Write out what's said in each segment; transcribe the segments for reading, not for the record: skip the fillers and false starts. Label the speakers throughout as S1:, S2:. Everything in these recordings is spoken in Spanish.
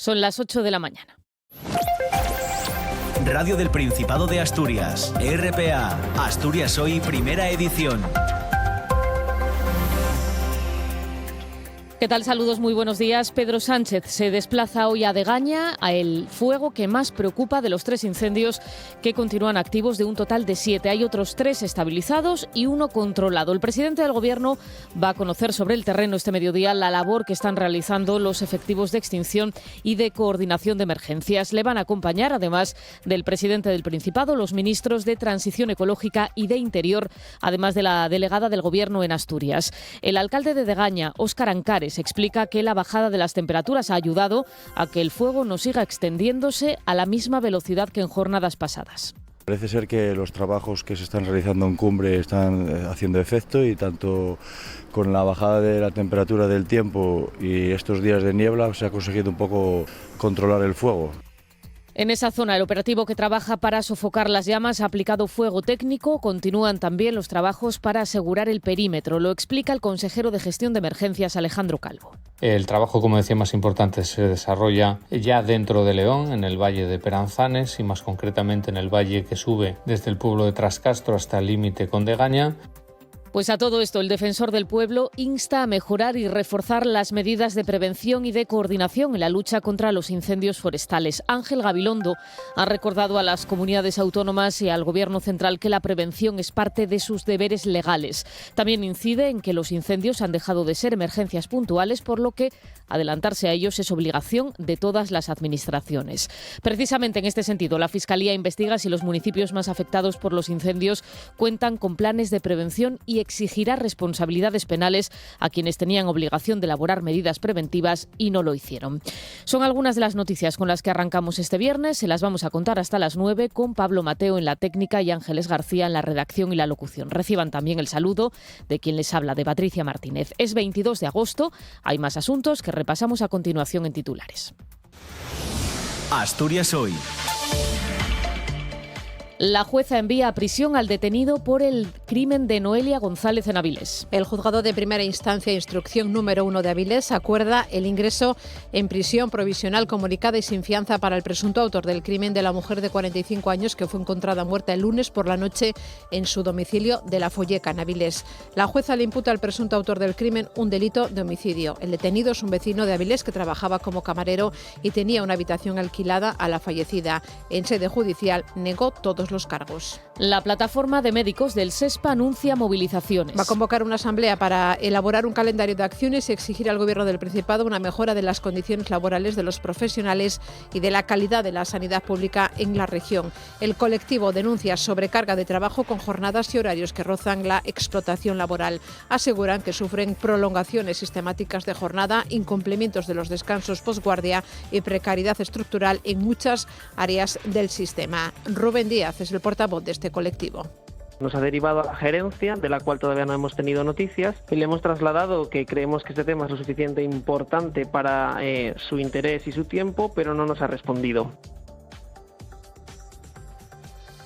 S1: Son las 8 de la mañana.
S2: Radio del Principado de Asturias, RPA, Asturias Hoy, primera edición.
S1: ¿Qué tal? Saludos, muy buenos días. Pedro Sánchez se desplaza hoy a Degaña, a el fuego que más preocupa de los 3 incendios que continúan activos, de un total de 7. Hay otros 3 estabilizados y 1 controlado. El presidente del Gobierno va a conocer sobre el terreno este mediodía la labor que están realizando los efectivos de extinción y de coordinación de emergencias. Le van a acompañar, además del presidente del Principado, los ministros de Transición Ecológica y de Interior, además de la delegada del Gobierno en Asturias. El alcalde de Degaña, Óscar Ancares, explica que la bajada de las temperaturas ha ayudado a que el fuego no siga extendiéndose a la misma velocidad que en jornadas pasadas.
S3: Parece ser que los trabajos que se están realizando en cumbre están haciendo efecto, y tanto con la bajada de la temperatura del tiempo y estos días de niebla se ha conseguido un poco controlar el fuego.
S1: En esa zona, el operativo que trabaja para sofocar las llamas ha aplicado fuego técnico. Continúan también los trabajos para asegurar el perímetro. Lo explica el consejero de Gestión de Emergencias, Alejandro Calvo.
S4: El trabajo, como decía, más importante se desarrolla ya dentro de León, en el valle de Peranzanes y más concretamente en el valle que sube desde el pueblo de Trascastro hasta el límite con Degaña.
S1: Pues a todo esto, el defensor del pueblo insta a mejorar y reforzar las medidas de prevención y de coordinación en la lucha contra los incendios forestales. Ángel Gabilondo ha recordado a las comunidades autónomas y al Gobierno central que la prevención es parte de sus deberes legales. También incide en que los incendios han dejado de ser emergencias puntuales, por lo que adelantarse a ellos es obligación de todas las administraciones. Precisamente en este sentido, la Fiscalía investiga si los municipios más afectados por los incendios cuentan con planes de prevención y exigirá responsabilidades penales a quienes tenían obligación de elaborar medidas preventivas y no lo hicieron. Son algunas de las noticias con las que arrancamos este viernes. Se las vamos a contar hasta las 9 con Pablo Mateo en la técnica y Ángeles García en la redacción y la locución. Reciban también el saludo de quien les habla, de Patricia Martínez. Es 22 de agosto. Hay más asuntos que repasamos a continuación en titulares.
S2: Asturias Hoy.
S1: La jueza envía a prisión al detenido por el crimen de Noelia González en Avilés.
S5: El juzgado de primera instancia e instrucción número 1 de Avilés acuerda el ingreso en prisión provisional comunicada y sin fianza para el presunto autor del crimen de la mujer de 45 años que fue encontrada muerta el lunes por la noche en su domicilio de La Folleca, en Avilés. La jueza le imputa al presunto autor del crimen un delito de homicidio. El detenido es un vecino de Avilés que trabajaba como camarero y tenía una habitación alquilada a la fallecida. En sede judicial negó todos los cargos.
S1: La plataforma de médicos del SESPA anuncia movilizaciones.
S5: Va a convocar una asamblea para elaborar un calendario de acciones y exigir al Gobierno del Principado una mejora de las condiciones laborales de los profesionales y de la calidad de la sanidad pública en la región. El colectivo denuncia sobrecarga de trabajo con jornadas y horarios que rozan la explotación laboral. Aseguran que sufren prolongaciones sistemáticas de jornada, incumplimientos de los descansos posguardia y precariedad estructural en muchas áreas del sistema. Rubén Díaz es el portavoz de este colectivo.
S6: Nos ha derivado a la gerencia, de la cual todavía no hemos tenido noticias, y le hemos trasladado que creemos que este tema es lo suficiente importante para su interés y su tiempo, pero no nos ha respondido.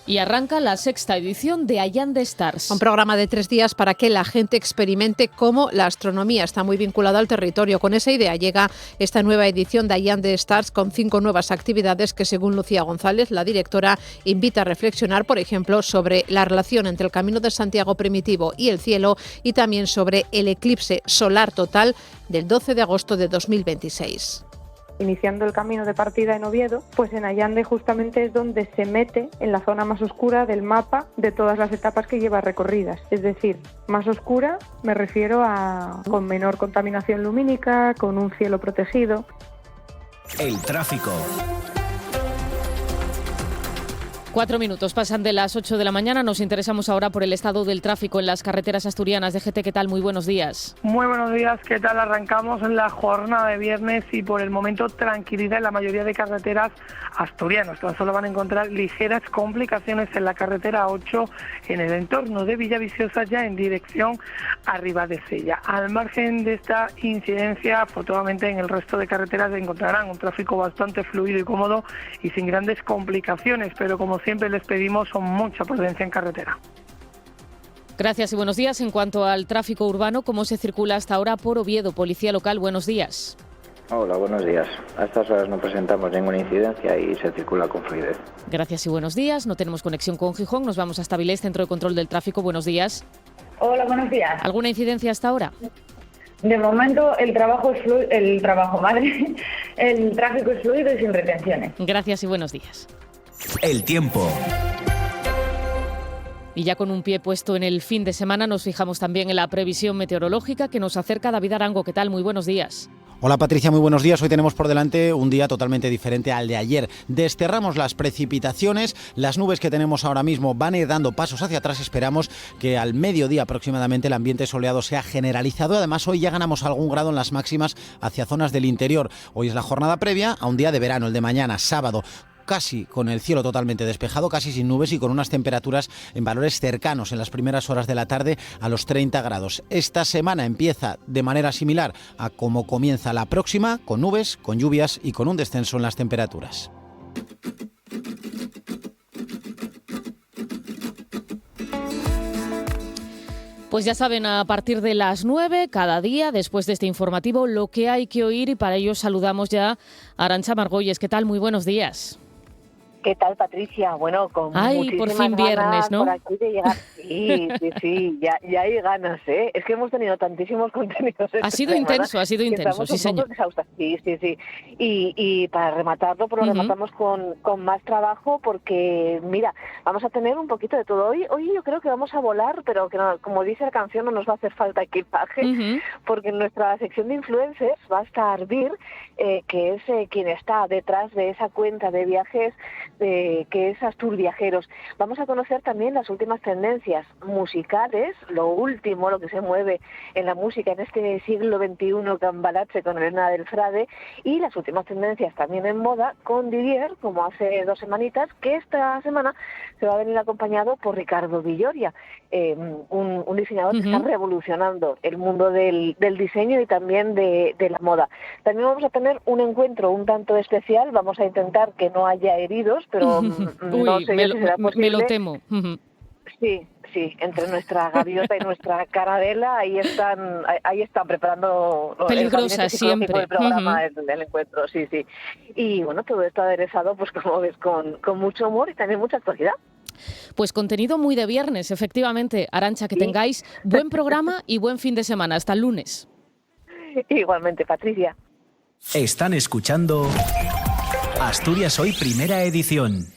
S1: Y arranca la 6ª edición de Allande Stars.
S5: Un programa de 3 días para que la gente experimente cómo la astronomía está muy vinculada al territorio. Con esa idea llega esta nueva edición de Allande Stars con 5 nuevas actividades que, según Lucía González, la directora, invita a reflexionar, por ejemplo, sobre la relación entre el Camino de Santiago primitivo y el cielo, y también sobre el eclipse solar total del 12 de agosto de 2026.
S7: Iniciando el camino de partida en Oviedo, pues en Allande justamente es donde se mete en la zona más oscura del mapa de todas las etapas que lleva recorridas. Es decir, más oscura me refiero a con menor contaminación lumínica, con un cielo protegido.
S2: El tráfico.
S1: 4 minutos pasan de las 8 de la mañana. Nos interesamos ahora por el estado del tráfico en las carreteras asturianas. DGT, ¿qué tal? Muy buenos días.
S8: Muy buenos días, ¿qué tal? Arrancamos en la jornada de viernes y por el momento tranquilidad en la mayoría de carreteras asturianas. Tan solo van a encontrar ligeras complicaciones en la carretera 8 en el entorno de Villaviciosa, ya en dirección a Ribadesella. Al margen de esta incidencia, afortunadamente en el resto de carreteras encontrarán un tráfico bastante fluido y cómodo y sin grandes complicaciones, pero como siempre les pedimos mucha prudencia en carretera.
S1: Gracias y buenos días. En cuanto al tráfico urbano, ¿cómo se circula hasta ahora por Oviedo? Policía local, buenos días.
S9: Hola, buenos días. A estas horas no presentamos ninguna incidencia y se circula con fluidez.
S1: Gracias y buenos días. No tenemos conexión con Gijón. Nos vamos hasta Avilés, Centro de Control del Tráfico. Buenos días.
S10: Hola, buenos días.
S1: ¿Alguna incidencia hasta ahora?
S10: De momento el tráfico es fluido y sin retenciones.
S1: Gracias y buenos días.
S2: El tiempo.
S1: Y ya con un pie puesto en el fin de semana, nos fijamos también en la previsión meteorológica que nos acerca David Arango. ¿Qué tal? Muy buenos días.
S11: Hola Patricia, muy buenos días. Hoy tenemos por delante un día totalmente diferente al de ayer. Desterramos las precipitaciones, las nubes que tenemos ahora mismo van a ir dando pasos hacia atrás. Esperamos que al mediodía aproximadamente el ambiente soleado sea generalizado. Además, hoy ya ganamos algún grado en las máximas hacia zonas del interior. Hoy es la jornada previa a un día de verano, el de mañana, sábado. Casi con el cielo totalmente despejado, casi sin nubes y con unas temperaturas en valores cercanos en las primeras horas de la tarde a los 30 grados. Esta semana empieza de manera similar a como comienza la próxima, con nubes, con lluvias y con un descenso en las temperaturas.
S1: Pues ya saben, a partir de las 9, cada día, después de este informativo, lo que hay que oír, y para ello saludamos ya a Arantxa Margolles. ¿Qué tal? Muy buenos días.
S12: ¿Qué tal, Patricia? Bueno, con muchísimas
S1: por fin viernes, ¿no?
S12: Por aquí de llegar. Sí, ya hay ganas, ¿eh? Es que hemos tenido tantísimos contenidos.
S1: Ha sido intenso, sí, señor.
S12: Sí. Y para rematarlo, pues lo rematamos con más trabajo, porque, mira, vamos a tener un poquito de todo. Hoy yo creo que vamos a volar, pero que no, como dice la canción, no nos va a hacer falta equipaje, porque en nuestra sección de influencers va a estar Vir, que es quien está detrás de esa cuenta de viajes, que es Astur Viajeros. Vamos a conocer también las últimas tendencias musicales, lo último, lo que se mueve en la música en este siglo XXI, cambalache con Elena del Frade, y las últimas tendencias también en moda con Didier, como hace 2 semanitas, que esta semana se va a venir acompañado por Ricardo Villoria, un diseñador que está revolucionando el mundo del diseño y también de la moda. También vamos a tener un encuentro un tanto especial, vamos a intentar que no haya heridos, pero no sé si será posible.
S1: Me lo temo.
S12: Sí, entre nuestra gaviota y nuestra Caradela, ahí están preparando
S1: peligrosas siempre
S12: el programa del encuentro, sí. Y bueno, todo esto aderezado, pues como ves, con mucho humor y también mucha actualidad.
S1: Pues contenido muy de viernes, efectivamente. Arantxa, que tengáis buen programa y buen fin de semana. Hasta el lunes.
S12: Igualmente, Patricia.
S2: Están escuchando Asturias Hoy, primera edición.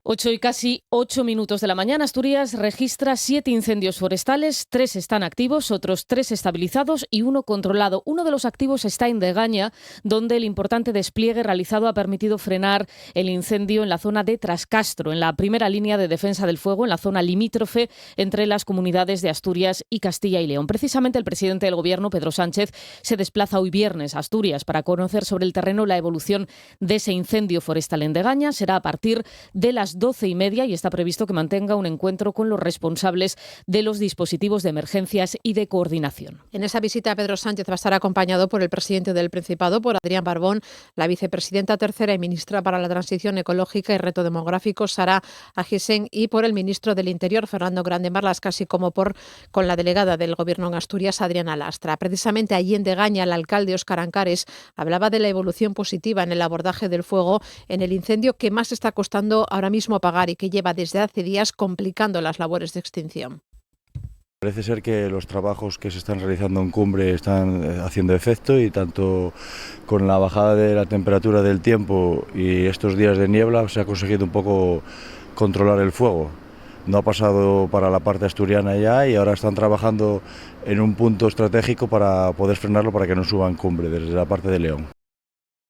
S1: 8 y casi 8 minutos de la mañana. Asturias registra 7 incendios forestales, 3 están activos, otros 3 estabilizados y 1 controlado. Uno de los activos está en Degaña, donde el importante despliegue realizado ha permitido frenar el incendio en la zona de Trascastro, en la primera línea de defensa del fuego, en la zona limítrofe entre las comunidades de Asturias y Castilla y León. Precisamente el presidente del Gobierno, Pedro Sánchez, se desplaza hoy viernes a Asturias para conocer sobre el terreno la evolución de ese incendio forestal en Degaña. Será a partir de las 12:30 y está previsto que mantenga un encuentro con los responsables de los dispositivos de emergencias y de coordinación.
S5: En esa visita, Pedro Sánchez va a estar acompañado por el presidente del Principado, por Adrián Barbón, la vicepresidenta tercera y ministra para la Transición Ecológica y Reto Demográfico, Sara Agisen, y por el ministro del Interior, Fernando Grande Marlaska, así como con la delegada del Gobierno en Asturias, Adriana Lastra. Precisamente allí en Degaña, el alcalde Óscar Ancares hablaba de la evolución positiva en el abordaje del fuego en el incendio que más está costando ahora mismo apagar y que lleva desde hace días complicando las labores de extinción.
S3: Parece ser que los trabajos que se están realizando en cumbre están haciendo efecto, y tanto con la bajada de la temperatura del tiempo y estos días de niebla se ha conseguido un poco controlar el fuego. No ha pasado para la parte asturiana ya, y ahora están trabajando en un punto estratégico para poder frenarlo, para que no suba en cumbre desde la parte de León.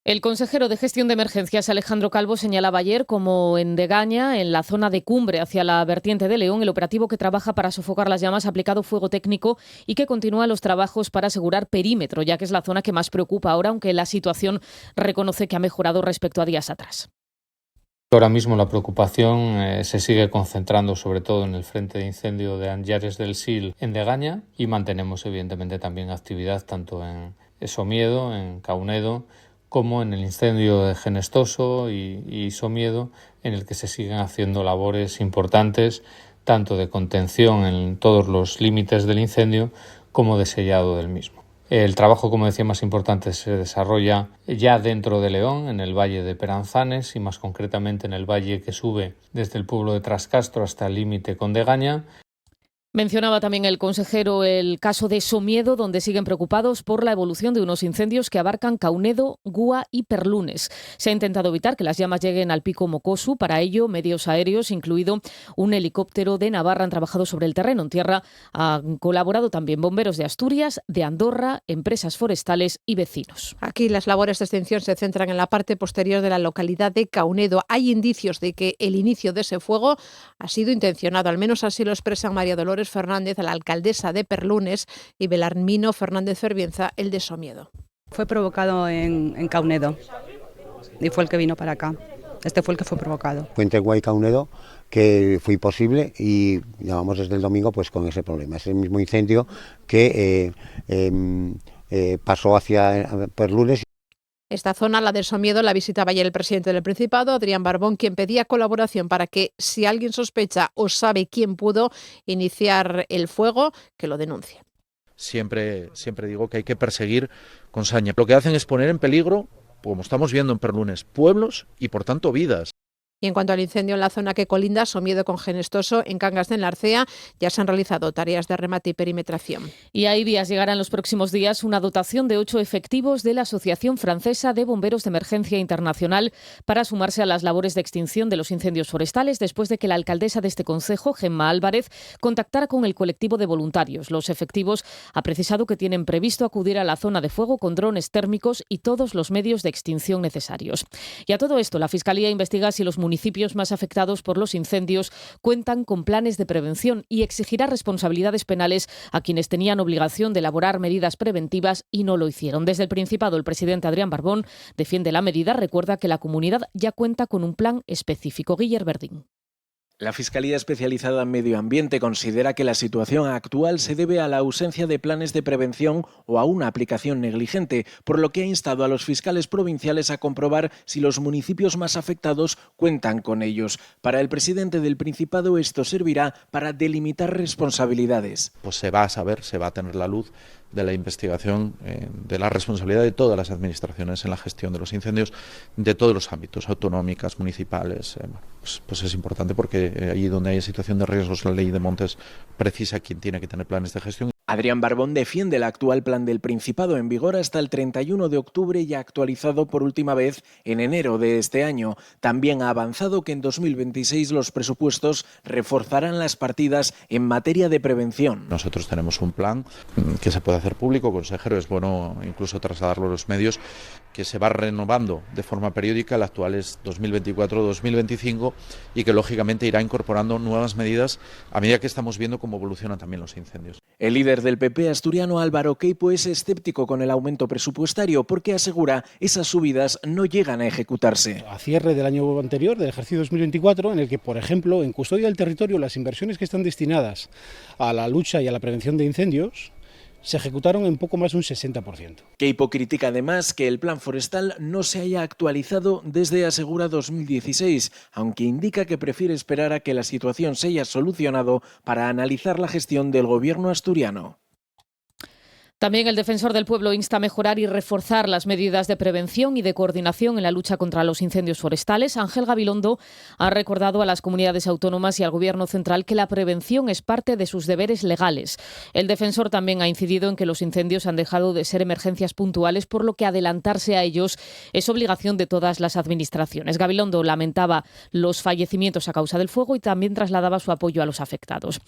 S1: El consejero de Gestión de Emergencias, Alejandro Calvo, señalaba ayer como en Degaña, en la zona de cumbre hacia la vertiente de León, el operativo que trabaja para sofocar las llamas ha aplicado fuego técnico y que continúa los trabajos para asegurar perímetro, ya que es la zona que más preocupa ahora, aunque la situación reconoce que ha mejorado respecto a días atrás.
S4: Ahora mismo la preocupación se sigue concentrando sobre todo en el frente de incendio de Anllares del Sil en Degaña, y mantenemos evidentemente también actividad tanto en Somiedo, en Caunedo, como en el incendio de Genestoso y Somiedo, en el que se siguen haciendo labores importantes, tanto de contención en todos los límites del incendio como de sellado del mismo. El trabajo, como decía, más importante se desarrolla ya dentro de León, en el valle de Peranzanes y más concretamente en el valle que sube desde el pueblo de Trascastro hasta el límite con Degaña.
S1: Mencionaba también el consejero el caso de Somiedo, donde siguen preocupados por la evolución de unos incendios que abarcan Caunedo, Gúa y Perlunes. Se ha intentado evitar que las llamas lleguen al pico Mocosu. Para ello, medios aéreos, incluido un helicóptero de Navarra, han trabajado sobre el terreno. En tierra han colaborado también bomberos de Asturias, de Andorra, empresas forestales y vecinos.
S5: Aquí las labores de extinción se centran en la parte posterior de la localidad de Caunedo. Hay indicios de que el inicio de ese fuego ha sido intencionado, al menos así lo expresan María Dolores Fernández, la alcaldesa de Perlunes, y Belarmino Fernández Ferbienza, el de Somiedo.
S13: Fue provocado en Caunedo y fue el que vino para acá. Este fue el que fue provocado.
S14: Fue entre Gúa y Caunedo que fue imposible y llevamos desde el domingo pues con ese problema. Es el mismo incendio que pasó hacia Perlunes.
S5: Esta zona, la de Somiedo, la visitaba ayer el presidente del Principado, Adrián Barbón, quien pedía colaboración para que, si alguien sospecha o sabe quién pudo iniciar el fuego, que lo denuncie.
S15: Siempre digo que hay que perseguir con saña. Lo que hacen es poner en peligro, como estamos viendo en Perlunes, pueblos y por tanto vidas.
S5: Y en cuanto al incendio en la zona que colinda Somiedo con Genestoso, en Cangas de Enlarcea, ya se han realizado tareas de remate y perimetración.
S1: Y a Ibias llegará en los próximos días una dotación de 8 efectivos de la Asociación Francesa de Bomberos de Emergencia Internacional para sumarse a las labores de extinción de los incendios forestales, después de que la alcaldesa de este concejo, Gemma Álvarez, contactara con el colectivo de voluntarios. Los efectivos ha precisado que tienen previsto acudir a la zona de fuego con drones térmicos y todos los medios de extinción necesarios. Y a todo esto, la Fiscalía investiga si los municipios más afectados por los incendios cuentan con planes de prevención y exigirá responsabilidades penales a quienes tenían obligación de elaborar medidas preventivas y no lo hicieron. Desde el Principado, el presidente Adrián Barbón defiende la medida, recuerda que la comunidad ya cuenta con un plan específico. Guiller Verdín.
S16: La Fiscalía Especializada en Medio Ambiente considera que la situación actual se debe a la ausencia de planes de prevención o a una aplicación negligente, por lo que ha instado a los fiscales provinciales a comprobar si los municipios más afectados cuentan con ellos. Para el presidente del Principado esto servirá para delimitar responsabilidades.
S15: Pues se va a saber, se va a tener la luz de la investigación de la responsabilidad de todas las administraciones en la gestión de los incendios, de todos los ámbitos, autonómicas, municipales. Pues es importante porque allí donde hay situación de riesgos la ley de montes precisa quién tiene que tener planes de gestión.
S16: Adrián Barbón defiende el actual plan del Principado en vigor hasta el 31 de octubre y actualizado por última vez en enero de este año. También ha avanzado que en 2026 los presupuestos reforzarán las partidas en materia de prevención.
S15: Nosotros tenemos un plan que se puede hacer público, consejero, es bueno incluso trasladarlo a los medios, que se va renovando de forma periódica. El actual es 2024-2025 y que lógicamente irá incorporando nuevas medidas a medida que estamos viendo cómo evolucionan también los incendios.
S16: El líder del PP asturiano, Álvaro Queipo, es escéptico con el aumento presupuestario porque asegura esas subidas no llegan a ejecutarse.
S17: A cierre del año anterior, del ejercicio 2024, en el que, por ejemplo, en custodia del territorio, las inversiones que están destinadas a la lucha y a la prevención de incendios se ejecutaron en poco más de un 60%.
S16: Queipo critica además que el plan forestal no se haya actualizado desde, asegura, 2016, aunque indica que prefiere esperar a que la situación se haya solucionado para analizar la gestión del gobierno asturiano.
S1: También el defensor del pueblo insta a mejorar y reforzar las medidas de prevención y de coordinación en la lucha contra los incendios forestales. Ángel Gabilondo ha recordado a las comunidades autónomas y al Gobierno central que la prevención es parte de sus deberes legales. El defensor también ha incidido en que los incendios han dejado de ser emergencias puntuales, por lo que adelantarse a ellos es obligación de todas las administraciones. Gabilondo lamentaba los fallecimientos a causa del fuego y también trasladaba su apoyo a los afectados.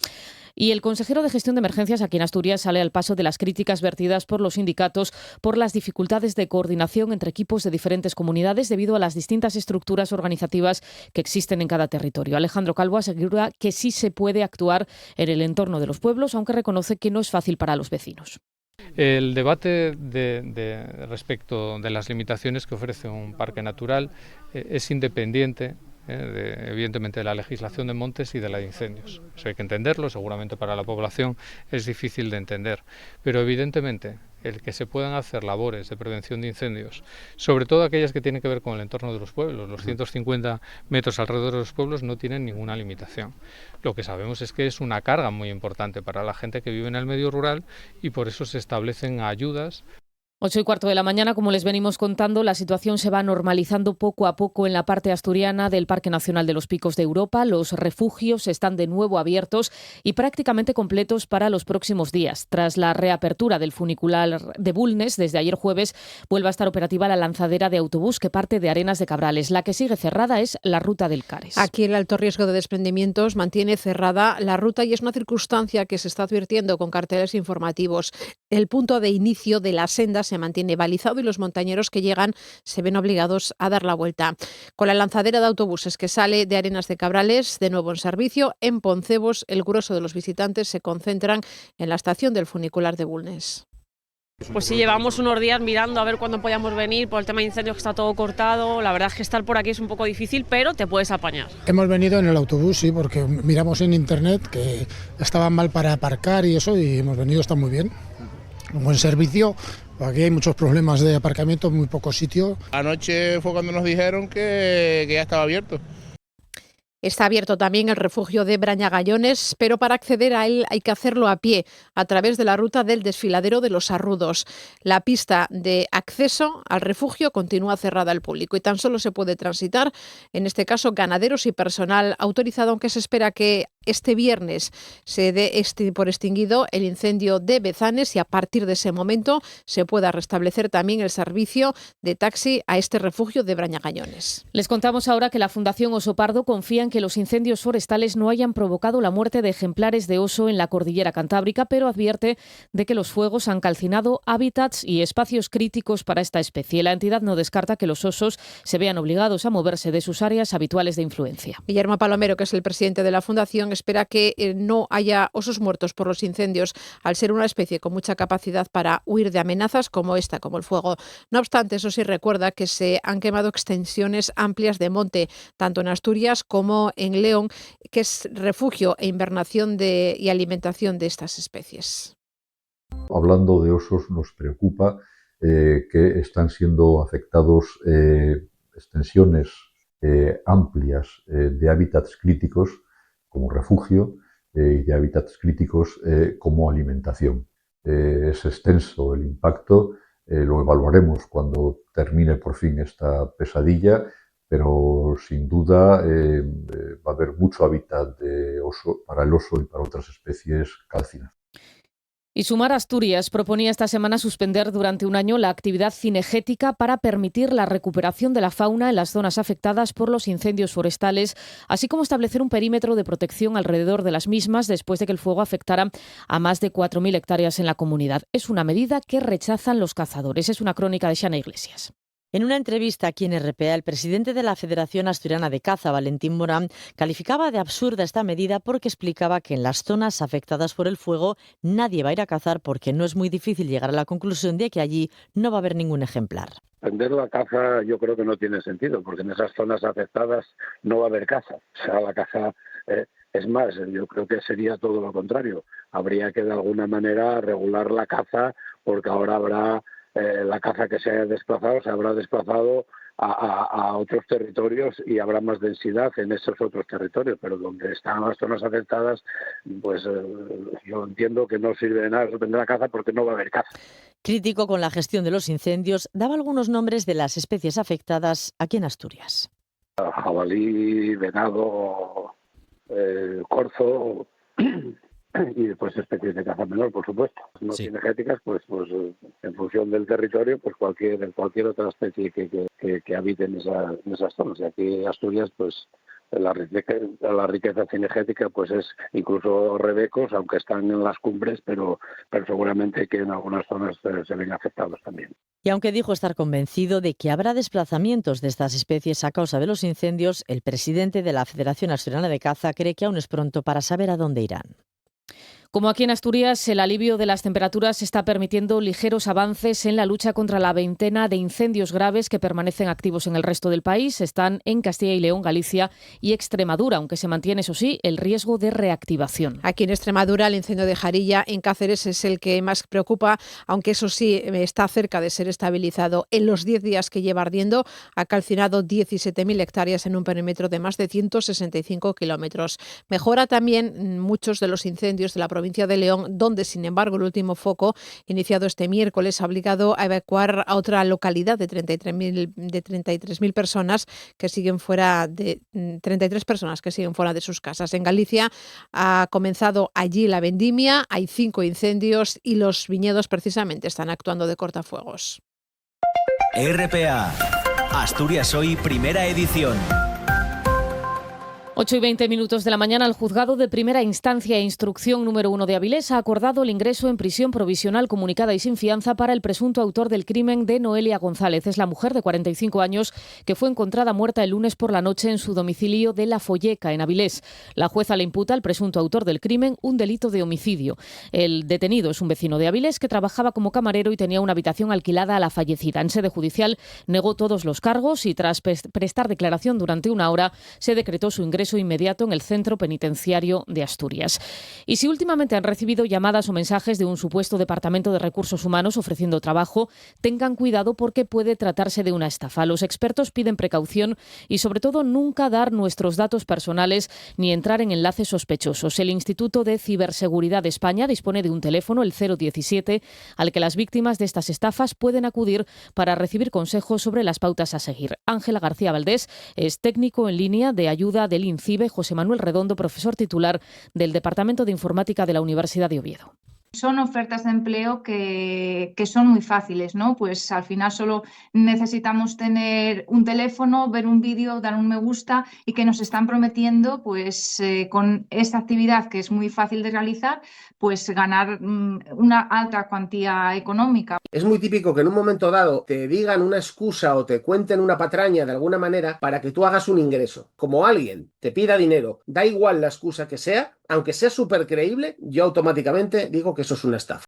S1: Y el consejero de Gestión de Emergencias aquí en Asturias sale al paso de las críticas vertidas por los sindicatos por las dificultades de coordinación entre equipos de diferentes comunidades debido a las distintas estructuras organizativas que existen en cada territorio. Alejandro Calvo asegura que sí se puede actuar en el entorno de los pueblos, aunque reconoce que no es fácil para los vecinos.
S4: El debate respecto de las limitaciones que ofrece un parque natural es independiente evidentemente de la legislación de montes y de la de incendios. Eso hay que entenderlo, seguramente para la población es difícil de entender, pero evidentemente el que se puedan hacer labores de prevención de incendios, sobre todo aquellas que tienen que ver con el entorno de los pueblos. Los 150 metros alrededor de los pueblos no tienen ninguna limitación. Lo que sabemos es que es una carga muy importante para la gente que vive en el medio rural y por eso se establecen ayudas.
S1: 8:15 de la mañana, como les venimos contando, la situación se va normalizando poco a poco en la parte asturiana del Parque Nacional de los Picos de Europa. Los refugios están de nuevo abiertos y prácticamente completos para los próximos días. Tras la reapertura del funicular de Bulnes, desde ayer jueves vuelve a estar operativa la lanzadera de autobús que parte de Arenas de Cabrales. La que sigue cerrada es la ruta del Cares.
S5: Aquí el alto riesgo de desprendimientos mantiene cerrada la ruta y es una circunstancia que se está advirtiendo con carteles informativos. El punto de inicio de la senda se mantiene balizado y los montañeros que llegan se ven obligados a dar la vuelta. Con la lanzadera de autobuses que sale de Arenas de Cabrales, de nuevo en servicio, en Poncebos el grueso de los visitantes se concentran en la estación del funicular de Bulnes.
S18: Pues sí, llevamos unos días mirando a ver cuándo podíamos venir por el tema de incendios, que está todo cortado. La verdad es que estar por aquí es un poco difícil, pero te puedes apañar.
S19: Hemos venido en el autobús, sí, porque miramos en internet que estaban mal para aparcar y eso, y hemos venido, está muy bien. Un buen servicio. Aquí hay muchos problemas de aparcamiento, muy poco sitio.
S20: Anoche fue cuando nos dijeron que ya estaba abierto.
S5: Está abierto también el refugio de Brañagallones, pero para acceder a él hay que hacerlo a pie, a través de la ruta del desfiladero de los Arrudos. La pista de acceso al refugio continúa cerrada al público y tan solo se puede transitar, en este caso, ganaderos y personal autorizado, aunque se espera que este viernes se dé por extinguido el incendio de Bezanes y a partir de ese momento se pueda restablecer también el servicio de taxi a este refugio de Brañagallones.
S1: Les contamos ahora que la Fundación Oso Pardo confía en que los incendios forestales no hayan provocado la muerte de ejemplares de oso en la cordillera cantábrica, pero advierte de que los fuegos han calcinado hábitats y espacios críticos para esta especie. La entidad no descarta que los osos se vean obligados a moverse de sus áreas habituales de influencia.
S5: Guillermo Palomero, que es el presidente de la Fundación, espera que no haya osos muertos por los incendios, al ser una especie con mucha capacidad para huir de amenazas como esta, como el fuego. No obstante, eso sí recuerda que se han quemado extensiones amplias de monte, tanto en Asturias como en León, que es refugio e invernación y alimentación de estas especies.
S21: Hablando de osos, nos preocupa que están siendo afectados extensiones amplias de hábitats críticos como refugio y de hábitats críticos como alimentación. Es extenso el impacto, lo evaluaremos cuando termine por fin esta pesadilla, pero sin duda va a haber mucho hábitat de oso, para el oso y para otras especies calcinas.
S1: Y Sumar Asturias proponía esta semana suspender durante un año la actividad cinegética para permitir la recuperación de la fauna en las zonas afectadas por los incendios forestales, así como establecer un perímetro de protección alrededor de las mismas después de que el fuego afectara a más de 4.000 hectáreas en la comunidad. Es una medida que rechazan los cazadores. Es una crónica de Xana Iglesias.
S22: En una entrevista aquí en RPA, el presidente de la Federación Asturiana de Caza, Valentín Morán, calificaba de absurda esta medida porque explicaba que en las zonas afectadas por el fuego nadie va a ir a cazar porque no es muy difícil llegar a la conclusión de que allí no va a haber ningún ejemplar.
S23: Suspender la caza yo creo que no tiene sentido porque en esas zonas afectadas no va a haber caza. O sea, la caza... Es más, yo creo que sería todo lo contrario. Habría que de alguna manera regular la caza porque ahora habrá... la caza que se haya desplazado se habrá desplazado a otros territorios y habrá más densidad en esos otros territorios, pero donde están las zonas afectadas, pues yo entiendo que no sirve de nada suspender la caza porque no va a haber caza.
S22: Crítico con la gestión de los incendios, daba algunos nombres de las especies afectadas aquí en Asturias.
S23: Jabalí, venado, corzo... y después especies de caza menor, por supuesto. No cinegéticas, pues en función del territorio, pues cualquier otra especie que habite en esas zonas. Y aquí Asturias, pues la riqueza cinegética pues es incluso rebecos, aunque están en las cumbres, pero seguramente que en algunas zonas se ven afectados también.
S22: Y aunque dijo estar convencido de que habrá desplazamientos de estas especies a causa de los incendios, el presidente de la Federación Asturiana de Caza cree que aún es pronto para saber a dónde irán.
S1: Como aquí en Asturias, el alivio de las temperaturas está permitiendo ligeros avances en la lucha contra la veintena de incendios graves que permanecen activos en el resto del país. Están en Castilla y León, Galicia y Extremadura, aunque se mantiene, eso sí, el riesgo de reactivación.
S5: Aquí en Extremadura, el incendio de Jarilla en Cáceres es el que más preocupa, aunque eso sí está cerca de ser estabilizado. En los 10 días que lleva ardiendo, ha calcinado 17.000 hectáreas en un perímetro de más de 165 kilómetros. Mejora también muchos de los incendios de la provincia de León, donde, sin embargo, el último foco, iniciado este miércoles, ha obligado a evacuar a otra localidad de 33.000 personas que siguen fuera de 33 personas que siguen fuera de sus casas. En Galicia ha comenzado allí la vendimia, hay 5 incendios y los viñedos precisamente están actuando de cortafuegos.
S2: RPA, Asturias Hoy, primera edición.
S1: 8:20 de la mañana, el juzgado de primera instancia e instrucción número 1 de Avilés ha acordado el ingreso en prisión provisional comunicada y sin fianza para el presunto autor del crimen de Noelia González. Es la mujer de 45 años que fue encontrada muerta el lunes por la noche en su domicilio de La Folleca, en Avilés. La jueza le imputa al presunto autor del crimen un delito de homicidio. El detenido es un vecino de Avilés que trabajaba como camarero y tenía una habitación alquilada a la fallecida. En sede judicial negó todos los cargos y tras prestar declaración durante una hora se decretó su ingreso inmediato en el centro penitenciario de Asturias. Y si últimamente han recibido llamadas o mensajes de un supuesto departamento de recursos humanos ofreciendo trabajo, tengan cuidado porque puede tratarse de una estafa. Los expertos piden precaución y sobre todo nunca dar nuestros datos personales ni entrar en enlaces sospechosos. El Instituto de Ciberseguridad de España dispone de un teléfono, el 017, al que las víctimas de estas estafas pueden acudir para recibir consejos sobre las pautas a seguir. Ángela García Valdés es técnico en línea de ayuda del INCIBE. José Manuel Redondo, profesor titular del Departamento de Informática de la Universidad de Oviedo.
S6: Son ofertas de empleo que son muy fáciles, ¿no? Pues al final solo necesitamos tener un teléfono, ver un vídeo, dar un me gusta y que nos están prometiendo, pues con esta actividad que es muy fácil de realizar, pues ganar una alta cuantía económica.
S7: Es muy típico que en un momento dado te digan una excusa o te cuenten una patraña de alguna manera para que tú hagas un ingreso. Como alguien te pida dinero, da igual la excusa que sea, aunque sea súper creíble, yo automáticamente digo que eso es una estafa.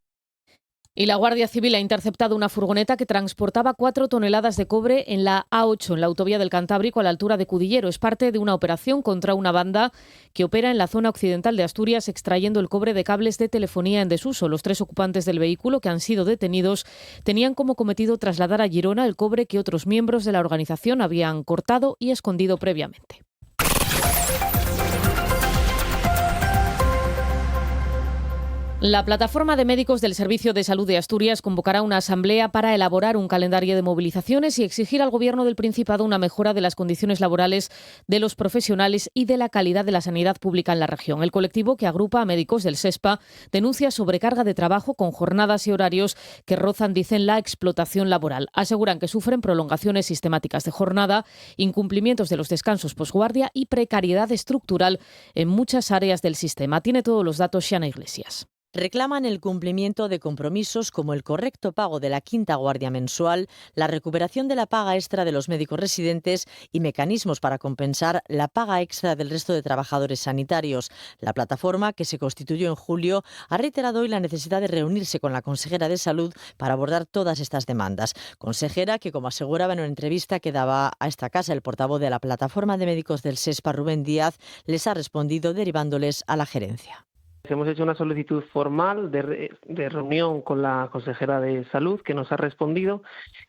S1: Y la Guardia Civil ha interceptado una furgoneta que transportaba 4 toneladas de cobre en la A8, en la autovía del Cantábrico, a la altura de Cudillero. Es parte de una operación contra una banda que opera en la zona occidental de Asturias, extrayendo el cobre de cables de telefonía en desuso. Los 3 ocupantes del vehículo, que han sido detenidos, tenían como cometido trasladar a Girona el cobre que otros miembros de la organización habían cortado y escondido previamente. La plataforma de médicos del Servicio de Salud de Asturias convocará una asamblea para elaborar un calendario de movilizaciones y exigir al Gobierno del Principado una mejora de las condiciones laborales de los profesionales y de la calidad de la sanidad pública en la región. El colectivo, que agrupa a médicos del SESPA, denuncia sobrecarga de trabajo con jornadas y horarios que rozan, dicen, la explotación laboral. Aseguran que sufren prolongaciones sistemáticas de jornada, incumplimientos de los descansos posguardia y precariedad estructural en muchas áreas del sistema. Tiene todos los datos Xana Iglesias.
S22: Reclaman el cumplimiento de compromisos como el correcto pago de la quinta guardia mensual, la recuperación de la paga extra de los médicos residentes y mecanismos para compensar la paga extra del resto de trabajadores sanitarios. La plataforma, que se constituyó en julio, ha reiterado hoy la necesidad de reunirse con la consejera de Salud para abordar todas estas demandas. Consejera que, como aseguraba en una entrevista que daba a esta casa el portavoz de la plataforma de médicos del SESPA, Rubén Díaz, les ha respondido derivándoles a la gerencia.
S8: Hemos hecho una solicitud formal de reunión con la consejera de Salud, que nos ha respondido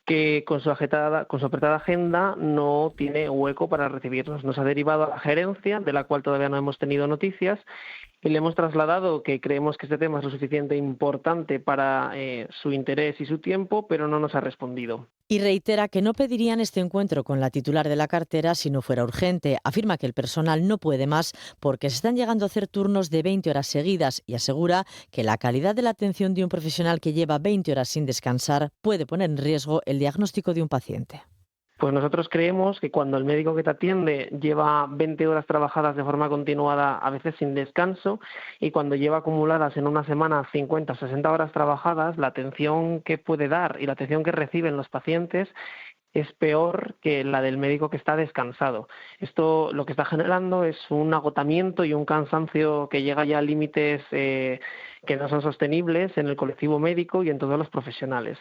S8: que con su apretada agenda no tiene hueco para recibirnos. Nos ha derivado a la gerencia, de la cual todavía no hemos tenido noticias, y le hemos trasladado que creemos que este tema es lo suficiente importante para su interés y su tiempo, pero no nos ha respondido.
S22: Y reitera que no pedirían este encuentro con la titular de la cartera si no fuera urgente. Afirma que el personal no puede más porque se están llegando a hacer turnos de 20 horas seguidas y asegura que la calidad de la atención de un profesional que lleva 20 horas sin descansar puede poner en riesgo el diagnóstico de un paciente.
S8: Pues nosotros creemos que cuando el médico que te atiende lleva 20 horas trabajadas de forma continuada, a veces sin descanso, y cuando lleva acumuladas en una semana 50 o 60 horas trabajadas, la atención que puede dar y la atención que reciben los pacientes es peor que la del médico que está descansado. Esto lo que está generando es un agotamiento y un cansancio que llega ya a límites que no son sostenibles en el colectivo médico y en todos los profesionales.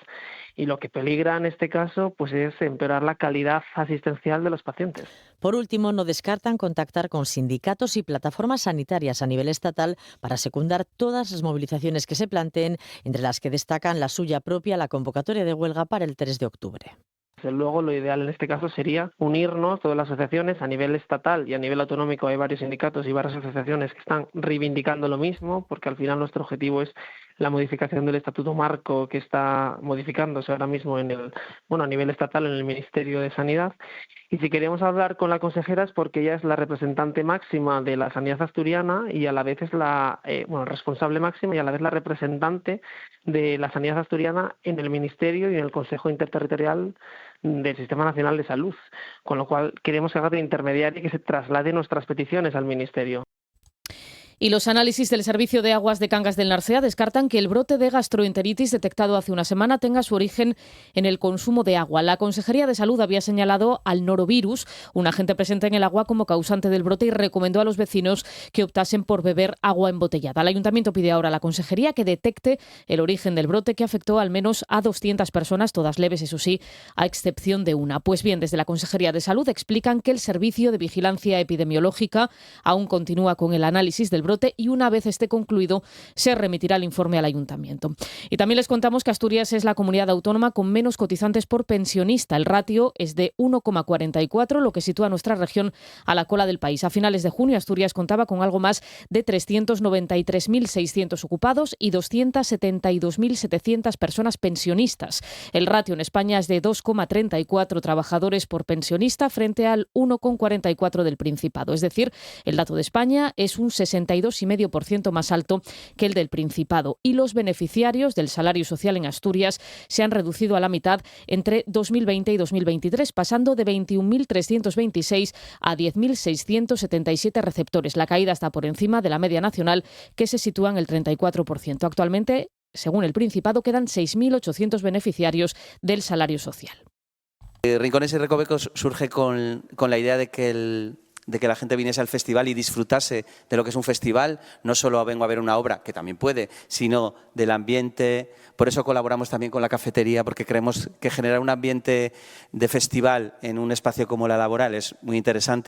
S8: Y lo que peligra en este caso pues es empeorar la calidad asistencial de los pacientes.
S22: Por último, no descartan contactar con sindicatos y plataformas sanitarias a nivel estatal para secundar todas las movilizaciones que se planteen, entre las que destacan la suya propia, la convocatoria de huelga para el 3 de octubre.
S8: Luego, lo ideal en este caso sería unirnos todas las asociaciones a nivel estatal y a nivel autonómico. Hay varios sindicatos y varias asociaciones que están reivindicando lo mismo, porque al final nuestro objetivo es la modificación del estatuto marco que está modificándose ahora mismo a nivel estatal en el Ministerio de Sanidad. Y si queremos hablar con la consejera es porque ella es la representante máxima de la sanidad asturiana y a la vez es la responsable máxima y a la vez la representante de la sanidad asturiana en el Ministerio y en el Consejo Interterritorial del Sistema Nacional de Salud, con lo cual queremos que haga de intermediaria y que se traslade nuestras peticiones al Ministerio.
S1: Y los análisis del Servicio de Aguas de Cangas del Narcea descartan que el brote de gastroenteritis detectado hace una semana tenga su origen en el consumo de agua. La Consejería de Salud había señalado al norovirus, un agente presente en el agua, como causante del brote y recomendó a los vecinos que optasen por beber agua embotellada. El Ayuntamiento pide ahora a la Consejería que detecte el origen del brote, que afectó al menos a 200 personas, todas leves, eso sí, a excepción de una. Pues bien, desde la Consejería de Salud explican que el Servicio de Vigilancia Epidemiológica aún continúa con el análisis del brote y una vez esté concluido se remitirá el informe al Ayuntamiento. Y también les contamos que Asturias es la comunidad autónoma con menos cotizantes por pensionista. El ratio es de 1,44, lo que sitúa a nuestra región a la cola del país. A finales de junio, Asturias contaba con algo más de 393.600 ocupados y 272.700 personas pensionistas. El ratio en España es de 2,34 trabajadores por pensionista frente al 1,44 del Principado. Es decir, el dato de España es un 62,5% más alto que el del Principado. Y los beneficiarios del salario social en Asturias se han reducido a la mitad entre 2020 y 2023, pasando de 21.326 a 10.677 receptores. La caída está por encima de la media nacional, que se sitúa en el 34%. Actualmente, según el Principado, quedan 6.800 beneficiarios del salario social.
S9: Rincones y Recovecos surge con la idea de que la gente viniese al festival y disfrutase de lo que es un festival. No solo vengo a ver una obra, que también puede, sino del ambiente. Por eso colaboramos también con la cafetería, porque creemos que generar un ambiente de festival en un espacio como la Laboral es muy interesante.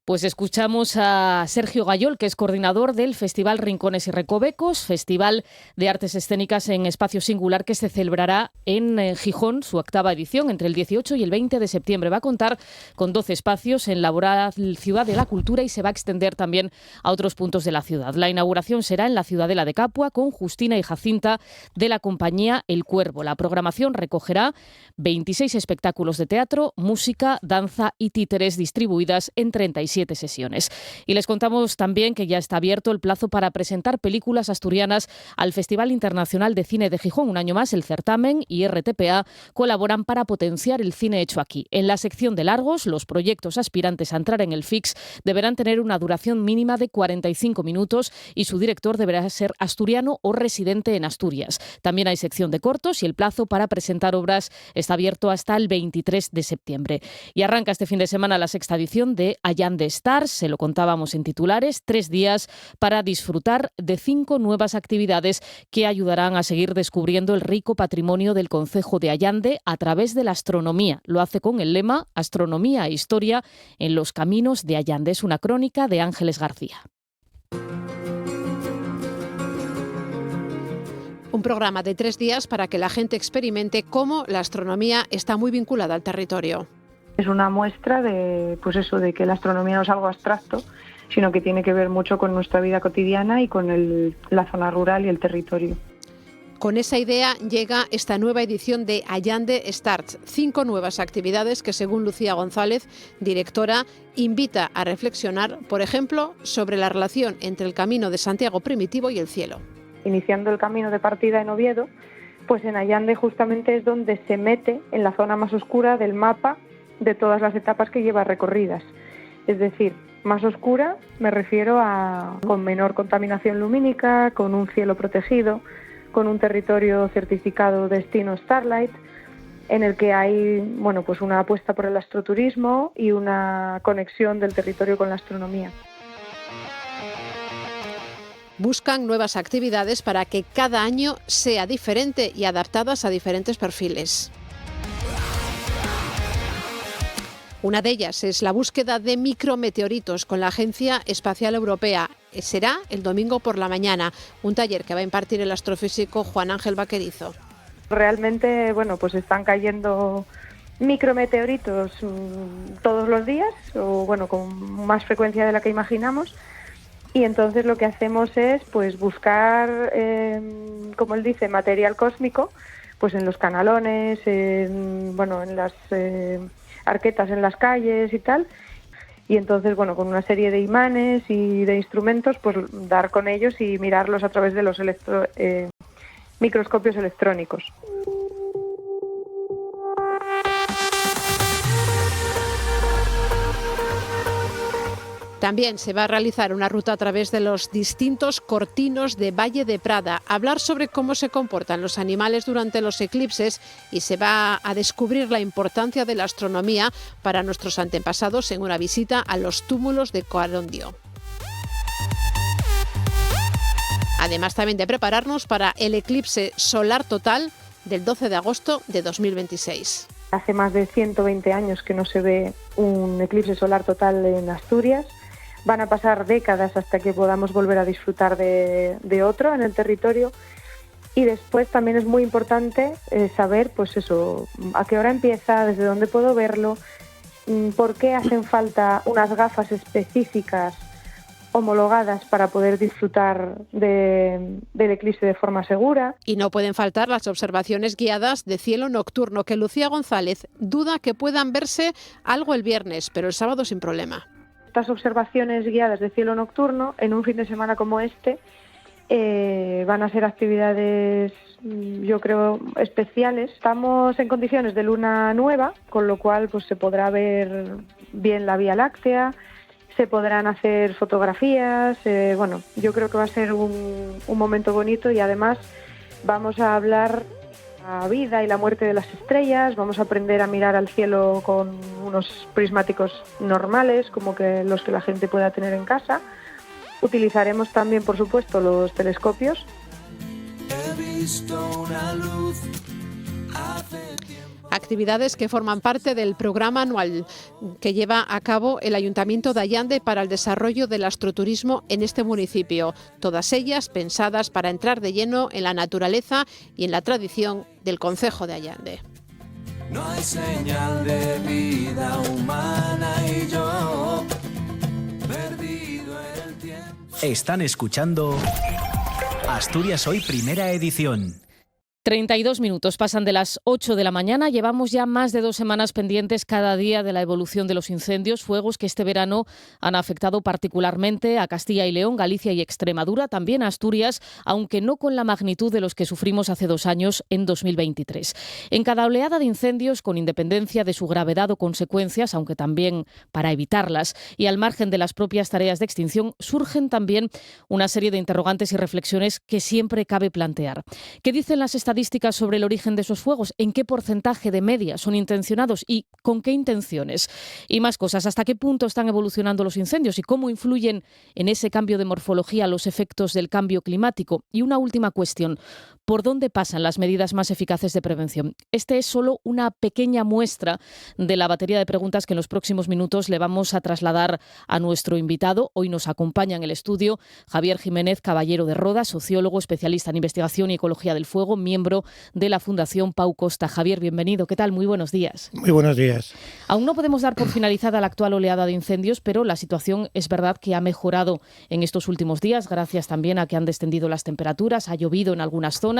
S1: Pues escuchamos a Sergio Gayol, que es coordinador del Festival Rincones y Recovecos, Festival de Artes Escénicas en Espacio Singular, que se celebrará en Gijón, su 8ª edición, entre el 18 y el 20 de septiembre. Va a contar con 12 espacios en la Laboral Ciudad de la Cultura y se va a extender también a otros puntos de la ciudad. La inauguración será en la Ciudadela de Capua con Justina y Jacinta de la compañía El Cuervo. La programación recogerá 26 espectáculos de teatro, música, danza y títeres distribuidas en 37 sesiones. Y les contamos también que ya está abierto el plazo para presentar películas asturianas al Festival Internacional de Cine de Gijón. Un año más, el certamen y RTPA colaboran para potenciar el cine hecho aquí. En la sección de largos, los proyectos aspirantes a entrar en el FIX deberán tener una duración mínima de 45 minutos y su director deberá ser asturiano o residente en Asturias. También hay sección de cortos y el plazo para presentar obras está abierto hasta el 23 de septiembre. Y arranca este fin de semana la 6ª edición de Allande Stars, se lo contábamos en titulares, 3 días para disfrutar de 5 nuevas actividades que ayudarán a seguir descubriendo el rico patrimonio del concejo de Allande a través de la astronomía. Lo hace con el lema Astronomía e Historia en los caminos de Allande. Es una crónica de Ángeles García.
S5: Un programa de 3 días para que la gente experimente cómo la astronomía está muy vinculada al territorio.
S10: Es una muestra de que la astronomía no es algo abstracto, sino que tiene que ver mucho con nuestra vida cotidiana y con la zona rural y el territorio.
S5: Con esa idea llega esta nueva edición de Allande Stars, 5 nuevas actividades que, según Lucía González, directora, invita a reflexionar, por ejemplo, sobre la relación entre el camino de Santiago primitivo y el cielo.
S10: Iniciando el camino de partida en Oviedo, pues en Allande justamente es donde se mete en la zona más oscura del mapa de todas las etapas que lleva recorridas. Es decir, más oscura me refiero a con menor contaminación lumínica, con un cielo protegido, con un territorio certificado destino Starlight en el que hay pues una apuesta por el astroturismo y una conexión del territorio con la astronomía.
S5: Buscan nuevas actividades para que cada año sea diferente y adaptadas a diferentes perfiles. Una de ellas es la búsqueda de micrometeoritos con la Agencia Espacial Europea. Será el domingo por la mañana, un taller que va a impartir el astrofísico Juan Ángel Vaquerizo.
S10: Realmente, pues están cayendo micrometeoritos todos los días, o con más frecuencia de la que imaginamos. Y entonces lo que hacemos es buscar, como él dice, material cósmico, en los canalones, en las arquetas en las calles y tal. Y entonces, con una serie de imanes y de instrumentos, dar con ellos y mirarlos a través de los microscopios electrónicos.
S5: También se va a realizar una ruta a través de los distintos cortinos de Valle de Prada, hablar sobre cómo se comportan los animales durante los eclipses y se va a descubrir la importancia de la astronomía para nuestros antepasados en una visita a los túmulos de Carondio. Además también de prepararnos para el eclipse solar total del 12 de agosto de 2026.
S10: Hace más de 120 años que no se ve un eclipse solar total en Asturias. Van a pasar décadas hasta que podamos volver a disfrutar de otro en el territorio. Y después también es muy importante saber, a qué hora empieza, desde dónde puedo verlo, por qué hacen falta unas gafas específicas homologadas para poder disfrutar del eclipse de forma segura.
S5: Y no pueden faltar las observaciones guiadas de cielo nocturno, que Lucía González duda que puedan verse algo el viernes, pero el sábado sin problema.
S10: Estas observaciones guiadas de cielo nocturno, en un fin de semana como este, van a ser actividades, yo creo, especiales. Estamos en condiciones de luna nueva, con lo cual se podrá ver bien la Vía Láctea, se podrán hacer fotografías, yo creo que va a ser un momento bonito y además vamos a hablar la vida y la muerte de las estrellas, vamos a aprender a mirar al cielo con unos prismáticos normales, como que los que la gente pueda tener en casa. Utilizaremos también, por supuesto, los telescopios.
S3: He visto una luz
S5: Actividades que forman parte del programa anual que lleva a cabo el Ayuntamiento de Allande para el desarrollo del astroturismo en este municipio. Todas ellas pensadas para entrar de lleno en la naturaleza y en la tradición del concejo de Allande.
S3: No hay señal de vida humana y yo perdido el tiempo.
S2: Están escuchando Asturias Hoy, primera edición.
S1: 32 minutos pasan de las 8 de la mañana. Llevamos ya más de 2 semanas pendientes cada día de la evolución de los incendios, fuegos que este verano han afectado particularmente a Castilla y León, Galicia y Extremadura, también a Asturias, aunque no con la magnitud de los que sufrimos hace 2 años en 2023. En cada oleada de incendios, con independencia de su gravedad o consecuencias, aunque también para evitarlas, y al margen de las propias tareas de extinción, surgen también una serie de interrogantes y reflexiones que siempre cabe plantear. ¿Qué dicen las estadísticas sobre el origen de esos fuegos? ¿En qué porcentaje de media son intencionados y con qué intenciones? Y más cosas. ¿Hasta qué punto están evolucionando los incendios y cómo influyen en ese cambio de morfología los efectos del cambio climático? Y una última cuestión. ¿Por dónde pasan las medidas más eficaces de prevención? Este es solo una pequeña muestra de la batería de preguntas que en los próximos minutos le vamos a trasladar a nuestro invitado. Hoy nos acompaña en el estudio Javier Jiménez Caballero de Roda, sociólogo, especialista en investigación y ecología del fuego, miembro de la Fundación Pau Costa. Javier, bienvenido. ¿Qué tal? Muy buenos días.
S11: Muy buenos días.
S1: Aún no podemos dar por finalizada la actual oleada de incendios, pero la situación es verdad que ha mejorado en estos últimos días, gracias también a que han descendido las temperaturas, ha llovido en algunas zonas.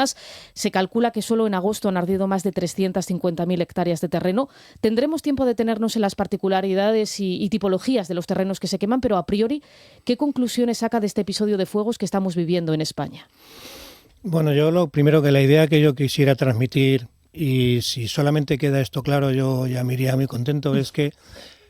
S1: Se calcula que solo en agosto han ardido más de 350.000 hectáreas de terreno. Tendremos tiempo de detenernos en las particularidades y tipologías de los terrenos que se queman, pero a priori, ¿qué conclusiones saca de este episodio de fuegos que estamos viviendo en España?
S11: Bueno, yo lo primero que la idea que yo quisiera transmitir, y si solamente queda esto claro, yo ya me iría muy contento, es que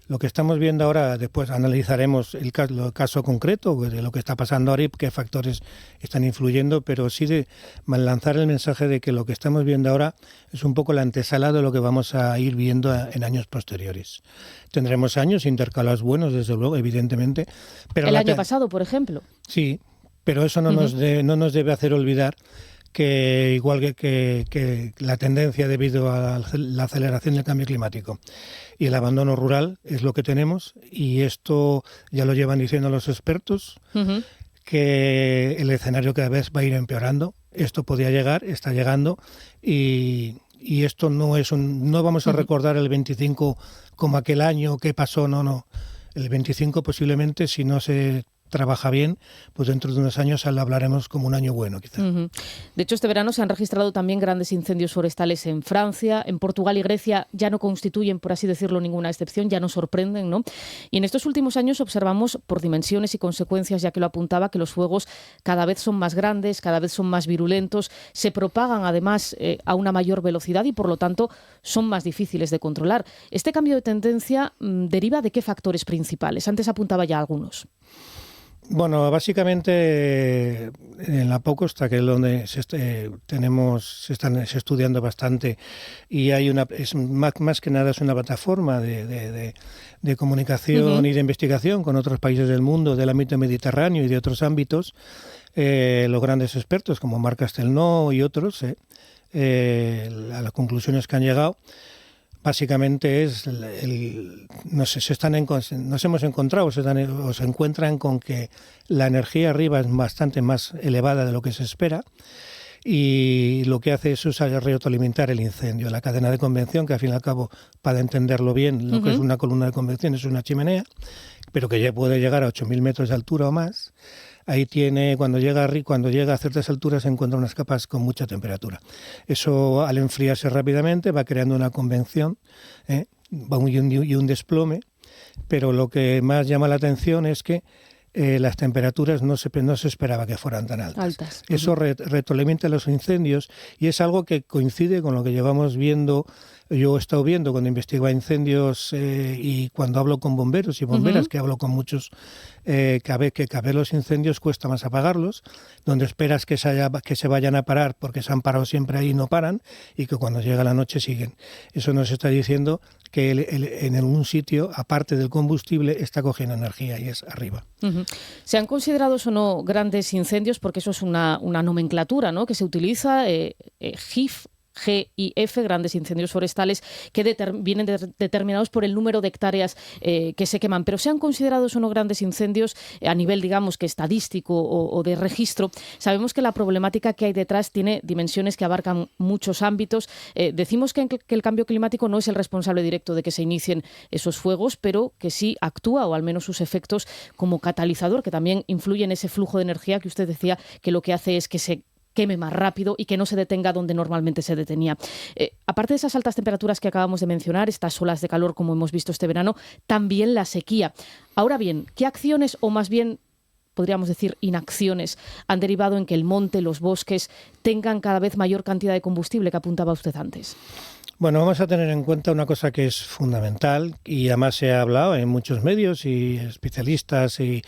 S11: Lo que estamos viendo ahora, después analizaremos el caso concreto de lo que está pasando ahora y qué factores están influyendo, pero sí de lanzar el mensaje de que lo que estamos viendo ahora es un poco la antesala de lo que vamos a ir viendo en años posteriores. Tendremos años intercalados buenos, desde luego, evidentemente. Pero
S1: el año pasado, por ejemplo.
S11: Sí, pero eso no nos debe hacer olvidar que igual que la tendencia debido a la aceleración del cambio climático y el abandono rural es lo que tenemos, y esto ya lo llevan diciendo los expertos, que el escenario cada vez va a ir empeorando. Esto podía llegar, está llegando, y esto no vamos a recordar el 25 como aquel año que pasó, no. El 25 posiblemente, si no se trabaja bien, pues dentro de unos años hablaremos como un año bueno, quizá.
S1: De hecho, este verano se han registrado también grandes incendios forestales en Francia, en Portugal y Grecia ya no constituyen, por así decirlo, ninguna excepción, ya nos sorprenden, ¿no? Y en estos últimos años observamos, por dimensiones y consecuencias, ya que lo apuntaba, que los fuegos cada vez son más grandes, cada vez son más virulentos, se propagan además a una mayor velocidad y por lo tanto son más difíciles de controlar. Este cambio de tendencia deriva de qué factores principales. Antes apuntaba ya algunos.
S11: Bueno, básicamente en la POCOSTA, que es donde se está estudiando bastante, y hay más que nada es una plataforma de comunicación y de investigación con otros países del mundo, del ámbito mediterráneo y de otros ámbitos. Los grandes expertos como Marc Castelnau y otros, a las conclusiones que han llegado. Básicamente es nos hemos encontrado o se encuentran con que la energía arriba es bastante más elevada de lo que se espera, y lo que hace es retroalimentar el incendio. La cadena de convección, que al fin y al cabo, para entenderlo bien, lo que es una columna de convección es una chimenea, pero que ya puede llegar a 8.000 metros de altura o más. Ahí cuando llega a ciertas alturas se encuentran unas capas con mucha temperatura. Eso, al enfriarse rápidamente, va creando una convección y un desplome, pero lo que más llama la atención es que las temperaturas no se esperaba que fueran tan altas. Eso retroalimenta los incendios, y es algo que coincide con lo que llevamos viendo. Yo he estado viendo cuando investigaba incendios y cuando hablo con bomberos y bomberas, que hablo con muchos, que a ver los incendios cuesta más apagarlos, donde esperas que se vayan a parar porque se han parado siempre ahí y no paran, y que cuando llega la noche siguen. Eso nos está diciendo que en algún sitio, aparte del combustible, está cogiendo energía, y es arriba.
S1: ¿Se han considerado o no grandes incendios? Porque eso es una nomenclatura, ¿no?, que se utiliza, GIF, GIF, grandes incendios forestales, que vienen determinados por el número de hectáreas que se queman. Pero ¿se han considerado o no grandes incendios a nivel, digamos, que estadístico o de registro? Sabemos que la problemática que hay detrás tiene dimensiones que abarcan muchos ámbitos. Decimos que el cambio climático no es el responsable directo de que se inicien esos fuegos, pero que sí actúa, o al menos sus efectos, como catalizador, que también influye en ese flujo de energía que usted decía que lo que hace es que se queme más rápido y que no se detenga donde normalmente se detenía. Aparte de esas altas temperaturas que acabamos de mencionar, estas olas de calor como hemos visto este verano, también la sequía. Ahora bien, ¿qué acciones, o más bien podríamos decir inacciones, han derivado en que el monte, los bosques, tengan cada vez mayor cantidad de combustible, que apuntaba usted antes?
S11: Bueno, vamos a tener en cuenta una cosa que es fundamental, y además se ha hablado en muchos medios y especialistas y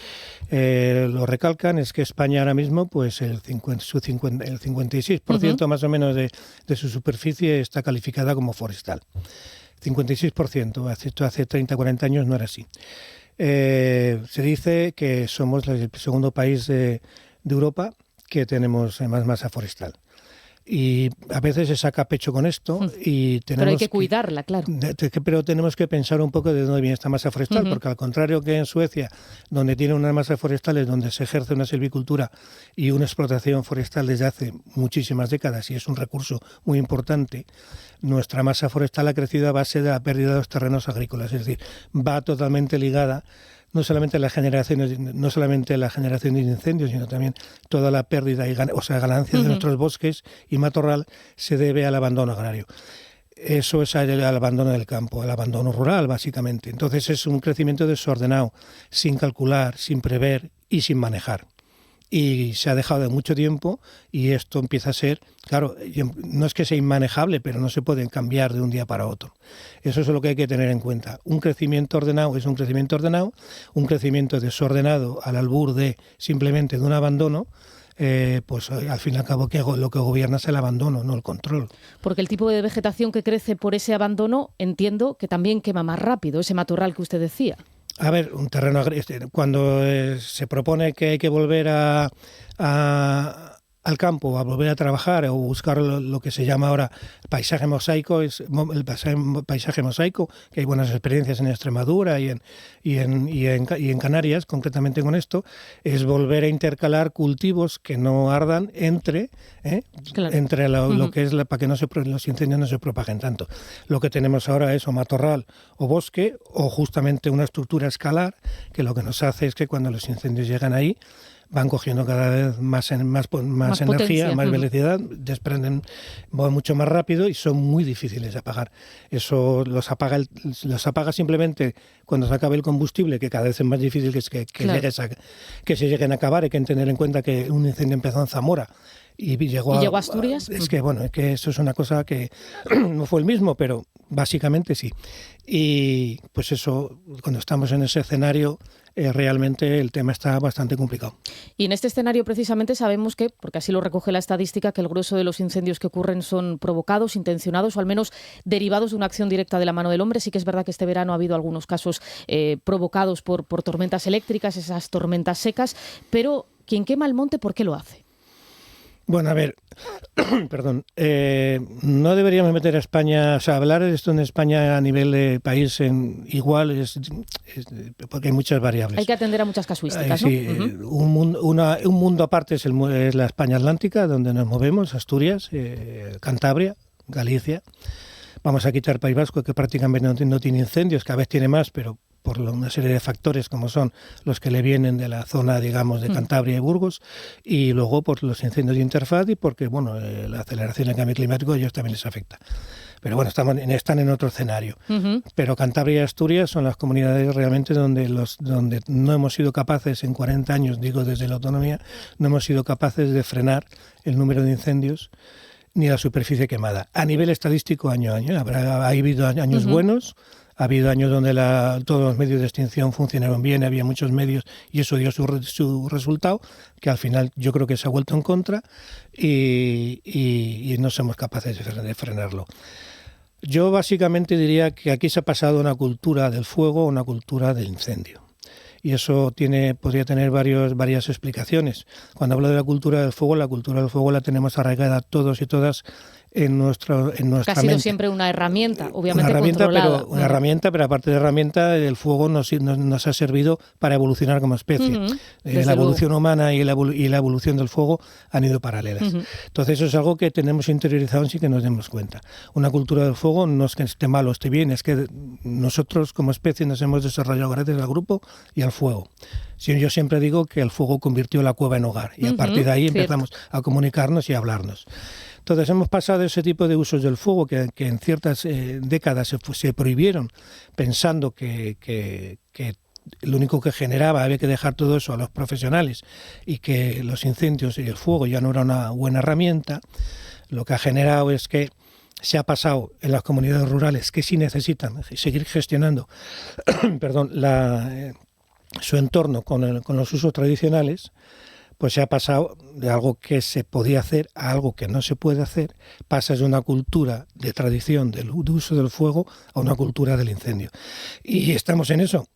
S11: lo recalcan, es que España ahora mismo, pues el 56% más o menos de su superficie está calificada como forestal. 56%, hace 30, 40 años no era así. Se dice que somos el segundo país de Europa que tenemos más masa forestal. Y a veces se saca pecho con esto, y
S1: pero hay que cuidarla, claro.
S11: Pero tenemos que pensar un poco de dónde viene esta masa forestal, porque al contrario que en Suecia, donde tiene unas masas forestales donde se ejerce una silvicultura y una explotación forestal desde hace muchísimas décadas, y es un recurso muy importante, nuestra masa forestal ha crecido a base de la pérdida de los terrenos agrícolas, es decir, va totalmente ligada no solamente la generación de incendios, sino también toda la pérdida y ganancia de nuestros bosques y matorral se debe al abandono agrario. Eso es el abandono del campo, el abandono rural, básicamente. Entonces es un crecimiento desordenado, sin calcular, sin prever y sin manejar. y se ha dejado de mucho tiempo y esto empieza a ser, claro, no es que sea inmanejable, pero no se puede cambiar de un día para otro. Eso es lo que hay que tener en cuenta. Un crecimiento ordenado es un crecimiento ordenado, un crecimiento desordenado al albur de simplemente de un abandono, pues al fin y al cabo lo que gobierna es el abandono, no el control.
S1: Porque el tipo de vegetación que crece por ese abandono, entiendo que también quema más rápido, ese matorral que usted decía.
S11: A ver, un terreno cuando se propone que hay que volver al campo, a volver a trabajar o buscar lo que se llama ahora paisaje mosaico, es el paisaje mosaico, que hay buenas experiencias en Extremadura y en Canarias, concretamente con esto, es volver a intercalar cultivos que no ardan entre lo que es para que los incendios no se propaguen tanto. Lo que tenemos ahora es o matorral o bosque o justamente una estructura escalar, que lo que nos hace es que cuando los incendios llegan ahí van cogiendo cada vez más energía, potencia, más velocidad, desprenden mucho más rápido y son muy difíciles de apagar. Eso los apaga simplemente cuando se acabe el combustible, que cada vez es más difícil que se lleguen a acabar. Hay que tener en cuenta que un incendio empezó en Zamora y llegó a Asturias. Es que bueno, que eso es una cosa que no fue el mismo, pero básicamente sí. Y pues eso, cuando estamos en ese escenario, realmente el tema está bastante complicado.
S1: Y en este escenario precisamente sabemos que, porque así lo recoge la estadística, que el grueso de los incendios que ocurren son provocados, intencionados o al menos derivados de una acción directa de la mano del hombre. Sí que es verdad que este verano ha habido algunos casos provocados por tormentas eléctricas, esas tormentas secas, pero quien quema el monte, ¿por qué lo hace?
S11: Bueno, a ver, perdón, no deberíamos meter a España, o sea, hablar de esto en España a nivel de país igual porque hay muchas variables.
S1: Hay que atender a muchas casuísticas, ¿no?
S11: Sí, un mundo aparte es la España Atlántica, donde nos movemos, Asturias, Cantabria, Galicia. Vamos a quitar País Vasco, que prácticamente no tiene incendios, cada vez tiene más, pero por una serie de factores como son los que le vienen de la zona, digamos, de Cantabria y Burgos, y luego por los incendios de interfaz y porque, bueno, la aceleración del cambio climático a ellos también les afecta. Pero bueno, están en otro escenario. Pero Cantabria y Asturias son las comunidades realmente donde no hemos sido capaces en 40 años, digo desde la autonomía, no hemos sido capaces de frenar el número de incendios ni la superficie quemada. A nivel estadístico, año a año. Ha habido años buenos. Ha habido años donde todos los medios de extinción funcionaron bien, había muchos medios y eso dio su resultado, que al final yo creo que se ha vuelto en contra y no somos capaces de frenarlo. Yo básicamente diría que aquí se ha pasado una cultura del fuego a una cultura del incendio. Y eso podría tener varias explicaciones. Cuando hablo de la cultura del fuego la tenemos arraigada todos y todas en nuestra mente.
S1: Que ha sido siempre una herramienta, obviamente controlada.
S11: Una herramienta, pero aparte de herramienta, el fuego nos ha servido para evolucionar como especie. La evolución humana y la evolución del fuego han ido paralelas. Entonces eso es algo que tenemos interiorizado sin que nos demos cuenta. Una cultura del fuego no es que esté mal o esté bien, es que nosotros como especie nos hemos desarrollado gracias al grupo y al fuego. Yo siempre digo que el fuego convirtió la cueva en hogar y a partir de ahí empezamos a comunicarnos y a hablarnos. Entonces hemos pasado ese tipo de usos del fuego que en ciertas décadas se prohibieron pensando que lo único que generaba había que dejar todo eso a los profesionales y que los incendios y el fuego ya no era una buena herramienta. Lo que ha generado es que se ha pasado en las comunidades rurales que sí necesitan seguir gestionando su entorno con los usos tradicionales, pues se ha pasado de algo que se podía hacer a algo que no se puede hacer. Pasas de una cultura de tradición del uso del fuego a una cultura del incendio. Y estamos en eso.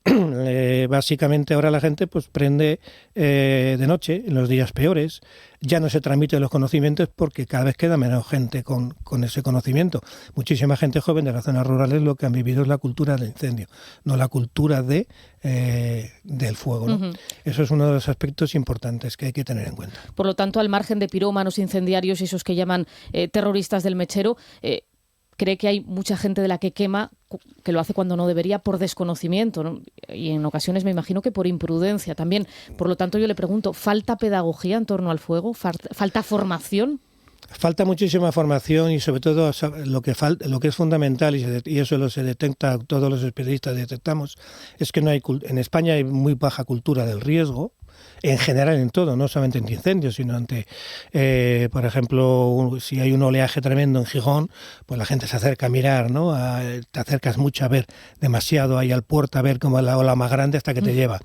S11: Básicamente ahora la gente pues prende de noche, en los días peores. Ya no se transmiten los conocimientos porque cada vez queda menos gente con ese conocimiento. Muchísima gente joven de las zonas rurales lo que han vivido es la cultura del incendio, no la cultura del fuego, ¿no? Eso es uno de los aspectos importantes que hay que tener en cuenta.
S1: Por lo tanto, al margen de pirómanos, incendiarios y esos que llaman terroristas del mechero, cree que hay mucha gente de la que quema que lo hace cuando no debería por desconocimiento, ¿no? Y en ocasiones me imagino que por imprudencia también. Por lo tanto, yo le pregunto, ¿falta pedagogía en torno al fuego? ¿Falta formación?
S11: Falta muchísima formación y sobre todo lo que es fundamental y eso se detecta, todos los especialistas detectamos, es que en España hay muy baja cultura del riesgo. en general en todo, no solamente en incendios, sino ante, por ejemplo, si hay un oleaje tremendo en Gijón, pues la gente se acerca a mirar, ¿no? Te acercas mucho a ver demasiado ahí al puerto, a ver cómo la ola más grande hasta que te lleva.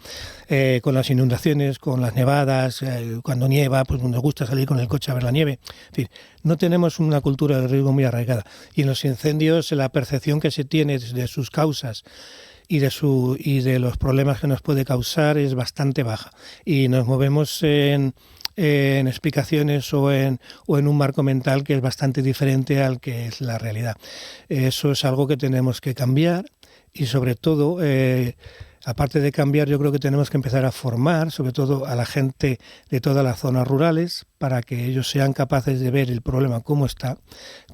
S11: Con las inundaciones, con las nevadas, cuando nieva, pues nos gusta salir con el coche a ver la nieve. En fin, no tenemos una cultura de riesgo muy arraigada. Y en los incendios la percepción que se tiene de sus causas y de los problemas que nos puede causar es bastante baja. Y nos movemos en explicaciones o en un marco mental que es bastante diferente al que es la realidad. Eso es algo que tenemos que cambiar y sobre todo, aparte de cambiar, yo creo que tenemos que empezar a formar, sobre todo a la gente de todas las zonas rurales, para que ellos sean capaces de ver el problema cómo está,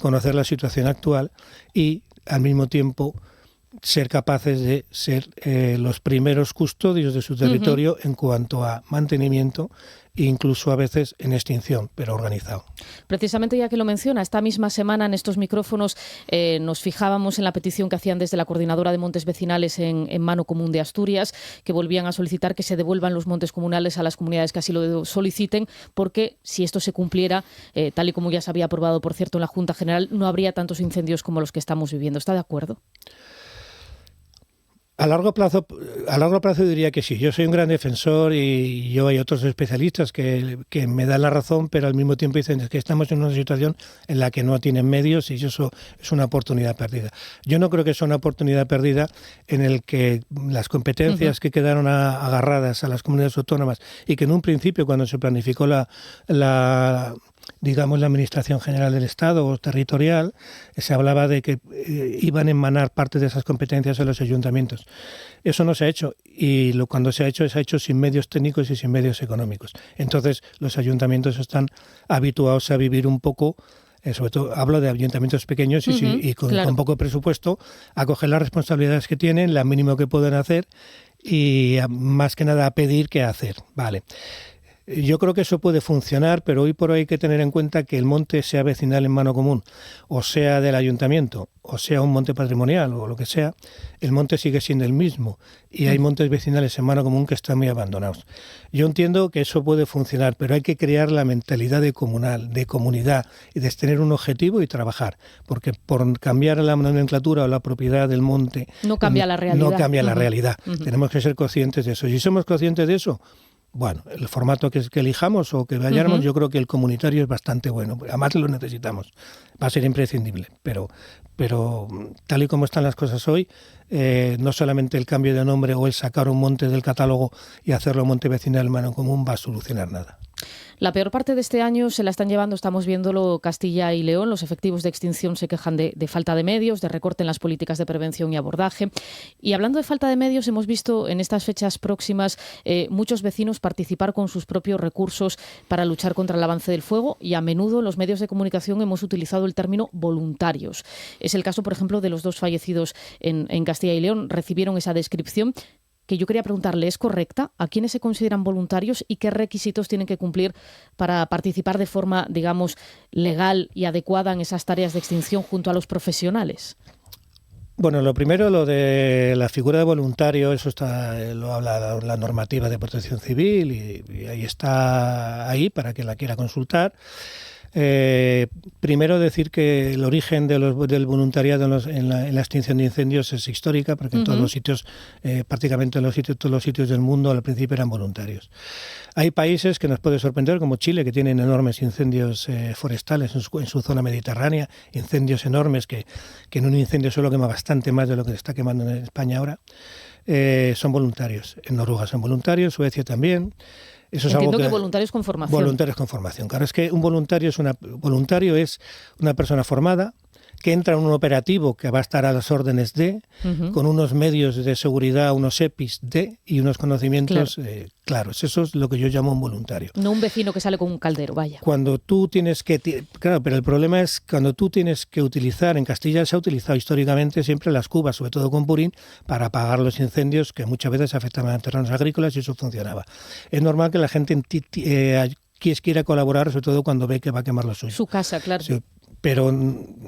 S11: conocer la situación actual y al mismo tiempo ser capaces de ser los primeros custodios de su territorio en cuanto a mantenimiento e incluso a veces en extinción, pero organizado.
S1: Precisamente ya que lo menciona, esta misma semana en estos micrófonos nos fijábamos en la petición que hacían desde la Coordinadora de Montes Vecinales en Mano Común de Asturias, que volvían a solicitar que se devuelvan los montes comunales a las comunidades que así lo soliciten, porque si esto se cumpliera, tal y como ya se había aprobado, por cierto, en la Junta General, no habría tantos incendios como los que estamos viviendo. ¿Está de acuerdo?
S11: A largo plazo diría que sí. Yo soy un gran defensor y hay otros especialistas que me dan la razón, pero al mismo tiempo dicen que estamos en una situación en la que no tienen medios y eso es una oportunidad perdida. Yo no creo que sea una oportunidad perdida en el que las competencias que quedaron agarradas a las comunidades autónomas y que en un principio, cuando se planificó la Administración General del Estado o territorial, se hablaba de que iban a emanar parte de esas competencias a los ayuntamientos. Eso no se ha hecho y cuando se ha hecho sin medios técnicos y sin medios económicos. Entonces los ayuntamientos están habituados a vivir un poco, sobre todo hablo de ayuntamientos pequeños y con poco presupuesto, a coger las responsabilidades que tienen, la mínimo que pueden hacer y más que nada a pedir que hacer. Vale. Yo creo que eso puede funcionar, pero hoy por hoy hay que tener en cuenta que el monte, sea vecinal en Mano Común, o sea del ayuntamiento, o sea un monte patrimonial o lo que sea, el monte sigue siendo el mismo y hay montes vecinales en Mano Común que están muy abandonados. Yo entiendo que eso puede funcionar, pero hay que crear la mentalidad de comunidad y de tener un objetivo y trabajar, porque por cambiar la nomenclatura o la propiedad del monte
S1: no cambia la realidad.
S11: No cambia la realidad. Tenemos que ser conscientes de eso. Y si somos conscientes de eso, bueno, el formato que elijamos o que vayamos, yo creo que el comunitario es bastante bueno. Además lo necesitamos. Va a ser imprescindible. Pero tal y como están las cosas hoy, no solamente el cambio de nombre o el sacar un monte del catálogo y hacerlo monte vecinal en Mano Común va a solucionar nada.
S1: La peor parte de este año se la están llevando, estamos viéndolo, Castilla y León. Los efectivos de extinción se quejan de falta de medios, de recorte en las políticas de prevención y abordaje. Y hablando de falta de medios, hemos visto en estas fechas próximas muchos vecinos participar con sus propios recursos para luchar contra el avance del fuego y a menudo los medios de comunicación hemos utilizado el término voluntarios. Es el caso, por ejemplo, de los dos fallecidos en Castilla y León. Recibieron esa descripción que yo quería preguntarle, ¿es correcta? ¿A quiénes se consideran voluntarios y qué requisitos tienen que cumplir para participar de forma, digamos, legal y adecuada en esas tareas de extinción junto a los profesionales?
S11: Bueno, lo primero, lo de la figura de voluntario, eso lo habla la normativa de protección civil y ahí está para quien la quiera consultar. Primero decir que el origen del voluntariado en la extinción de incendios es histórica, porque en todos los sitios, prácticamente en todos los sitios del mundo al principio eran voluntarios. Hay países que nos puede sorprender, como Chile, que tienen enormes incendios forestales en su zona mediterránea, incendios enormes que en un incendio solo quema bastante más de lo que se está quemando en España ahora. Son voluntarios. En Noruega son voluntarios, Suecia también. Eso es
S1: Entiendo
S11: algo
S1: que voluntarios con formación.
S11: Voluntarios con formación. Claro, es que un voluntario es una persona formada que entra en un operativo que va a estar a las órdenes con unos medios de seguridad, unos EPIs y unos conocimientos claros. Eso es lo que yo llamo un voluntario.
S1: No un vecino que sale con un caldero, vaya.
S11: Cuando tú tienes que... Claro, pero el problema es cuando tú tienes que utilizar, en Castilla se ha utilizado históricamente siempre las cubas, sobre todo con purín, para apagar los incendios que muchas veces afectaban a terrenos agrícolas y eso funcionaba. Es normal que la gente quiera colaborar, sobre todo cuando ve que va a quemar lo suyo.
S1: Su casa, claro.
S11: Sí. Pero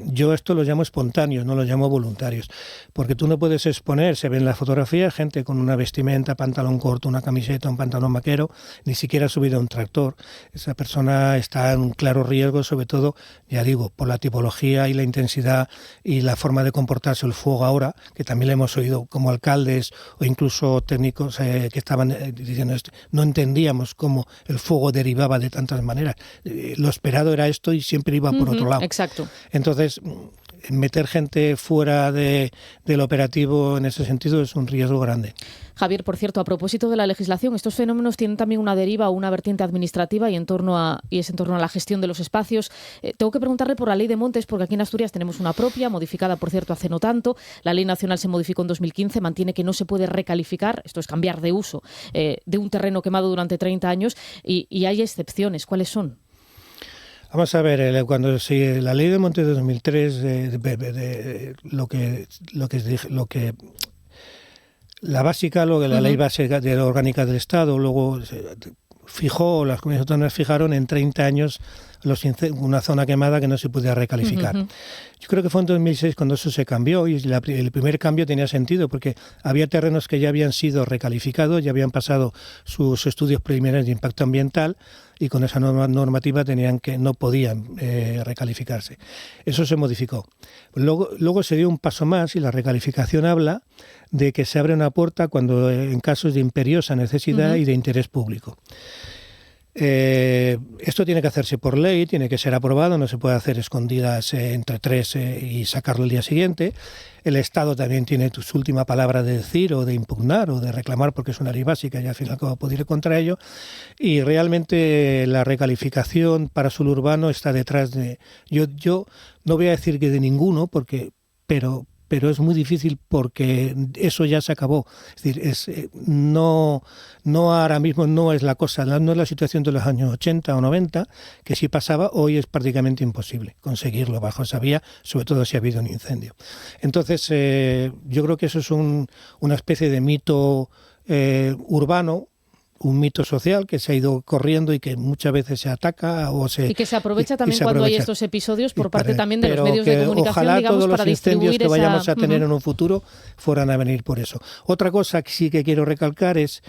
S11: yo esto lo llamo espontáneos, no lo llamo voluntarios, porque tú no puedes exponer, se ve en la fotografía, gente con una vestimenta, pantalón corto, una camiseta, un pantalón vaquero, ni siquiera subido a un tractor. Esa persona está en un claro riesgo, sobre todo, ya digo, por la tipología y la intensidad y la forma de comportarse el fuego ahora, que también le hemos oído como alcaldes o incluso técnicos que estaban diciendo esto. No entendíamos cómo el fuego derivaba de tantas maneras. Lo esperado era esto y siempre iba por otro lado.
S1: Exacto.
S11: Entonces, meter gente fuera del operativo en ese sentido es un riesgo grande.
S1: Javier, por cierto, a propósito de la legislación, estos fenómenos tienen también una deriva o una vertiente administrativa y es en torno a la gestión de los espacios. Tengo que preguntarle por la Ley de Montes, porque aquí en Asturias tenemos una propia, modificada, por cierto, hace no tanto. La Ley Nacional se modificó en 2015, mantiene que no se puede recalificar, esto es cambiar de uso, de un terreno quemado durante 30 años y hay excepciones. ¿Cuáles son?
S11: Vamos a ver, cuando la Ley de Montes de 2003, la básica, la ley básica de la orgánica del Estado, luego fijó, las comunidades autónomas fijaron en 30 años una zona quemada que no se podía recalificar. Yo creo que fue en 2006 cuando eso se cambió y el primer cambio tenía sentido porque había terrenos que ya habían sido recalificados, ya habían pasado sus estudios preliminares de impacto ambiental y con esa normativa no podían recalificarse. Eso se modificó. Luego se dio un paso más y la recalificación habla de que se abre una puerta cuando en casos de imperiosa necesidad y de interés público. Esto tiene que hacerse por ley, tiene que ser aprobado, no se puede hacer escondidas entre tres y sacarlo el día siguiente. El Estado también tiene su última palabra de decir o de impugnar o de reclamar porque es una ley básica y al final va a poder ir contra ello. Y realmente la recalificación para suelo urbano está detrás de... Yo no voy a decir que de ninguno, pero es muy difícil porque eso ya se acabó. Es decir, no ahora mismo no es la cosa, no es la situación de los años 80 o 90, que si pasaba, hoy es prácticamente imposible conseguirlo bajo esa vía, sobre todo si ha habido un incendio. Entonces, yo creo que eso es una especie de mito urbano, un mito social que se ha ido corriendo y que muchas veces se ataca y
S1: que se aprovecha también cuando hay estos episodios por parte también de los medios de comunicación,
S11: ojalá
S1: digamos,
S11: todos
S1: para
S11: los incendios que vayamos a tener
S1: esa...
S11: en un futuro fueran a venir por eso. Otra cosa que sí que quiero recalcar es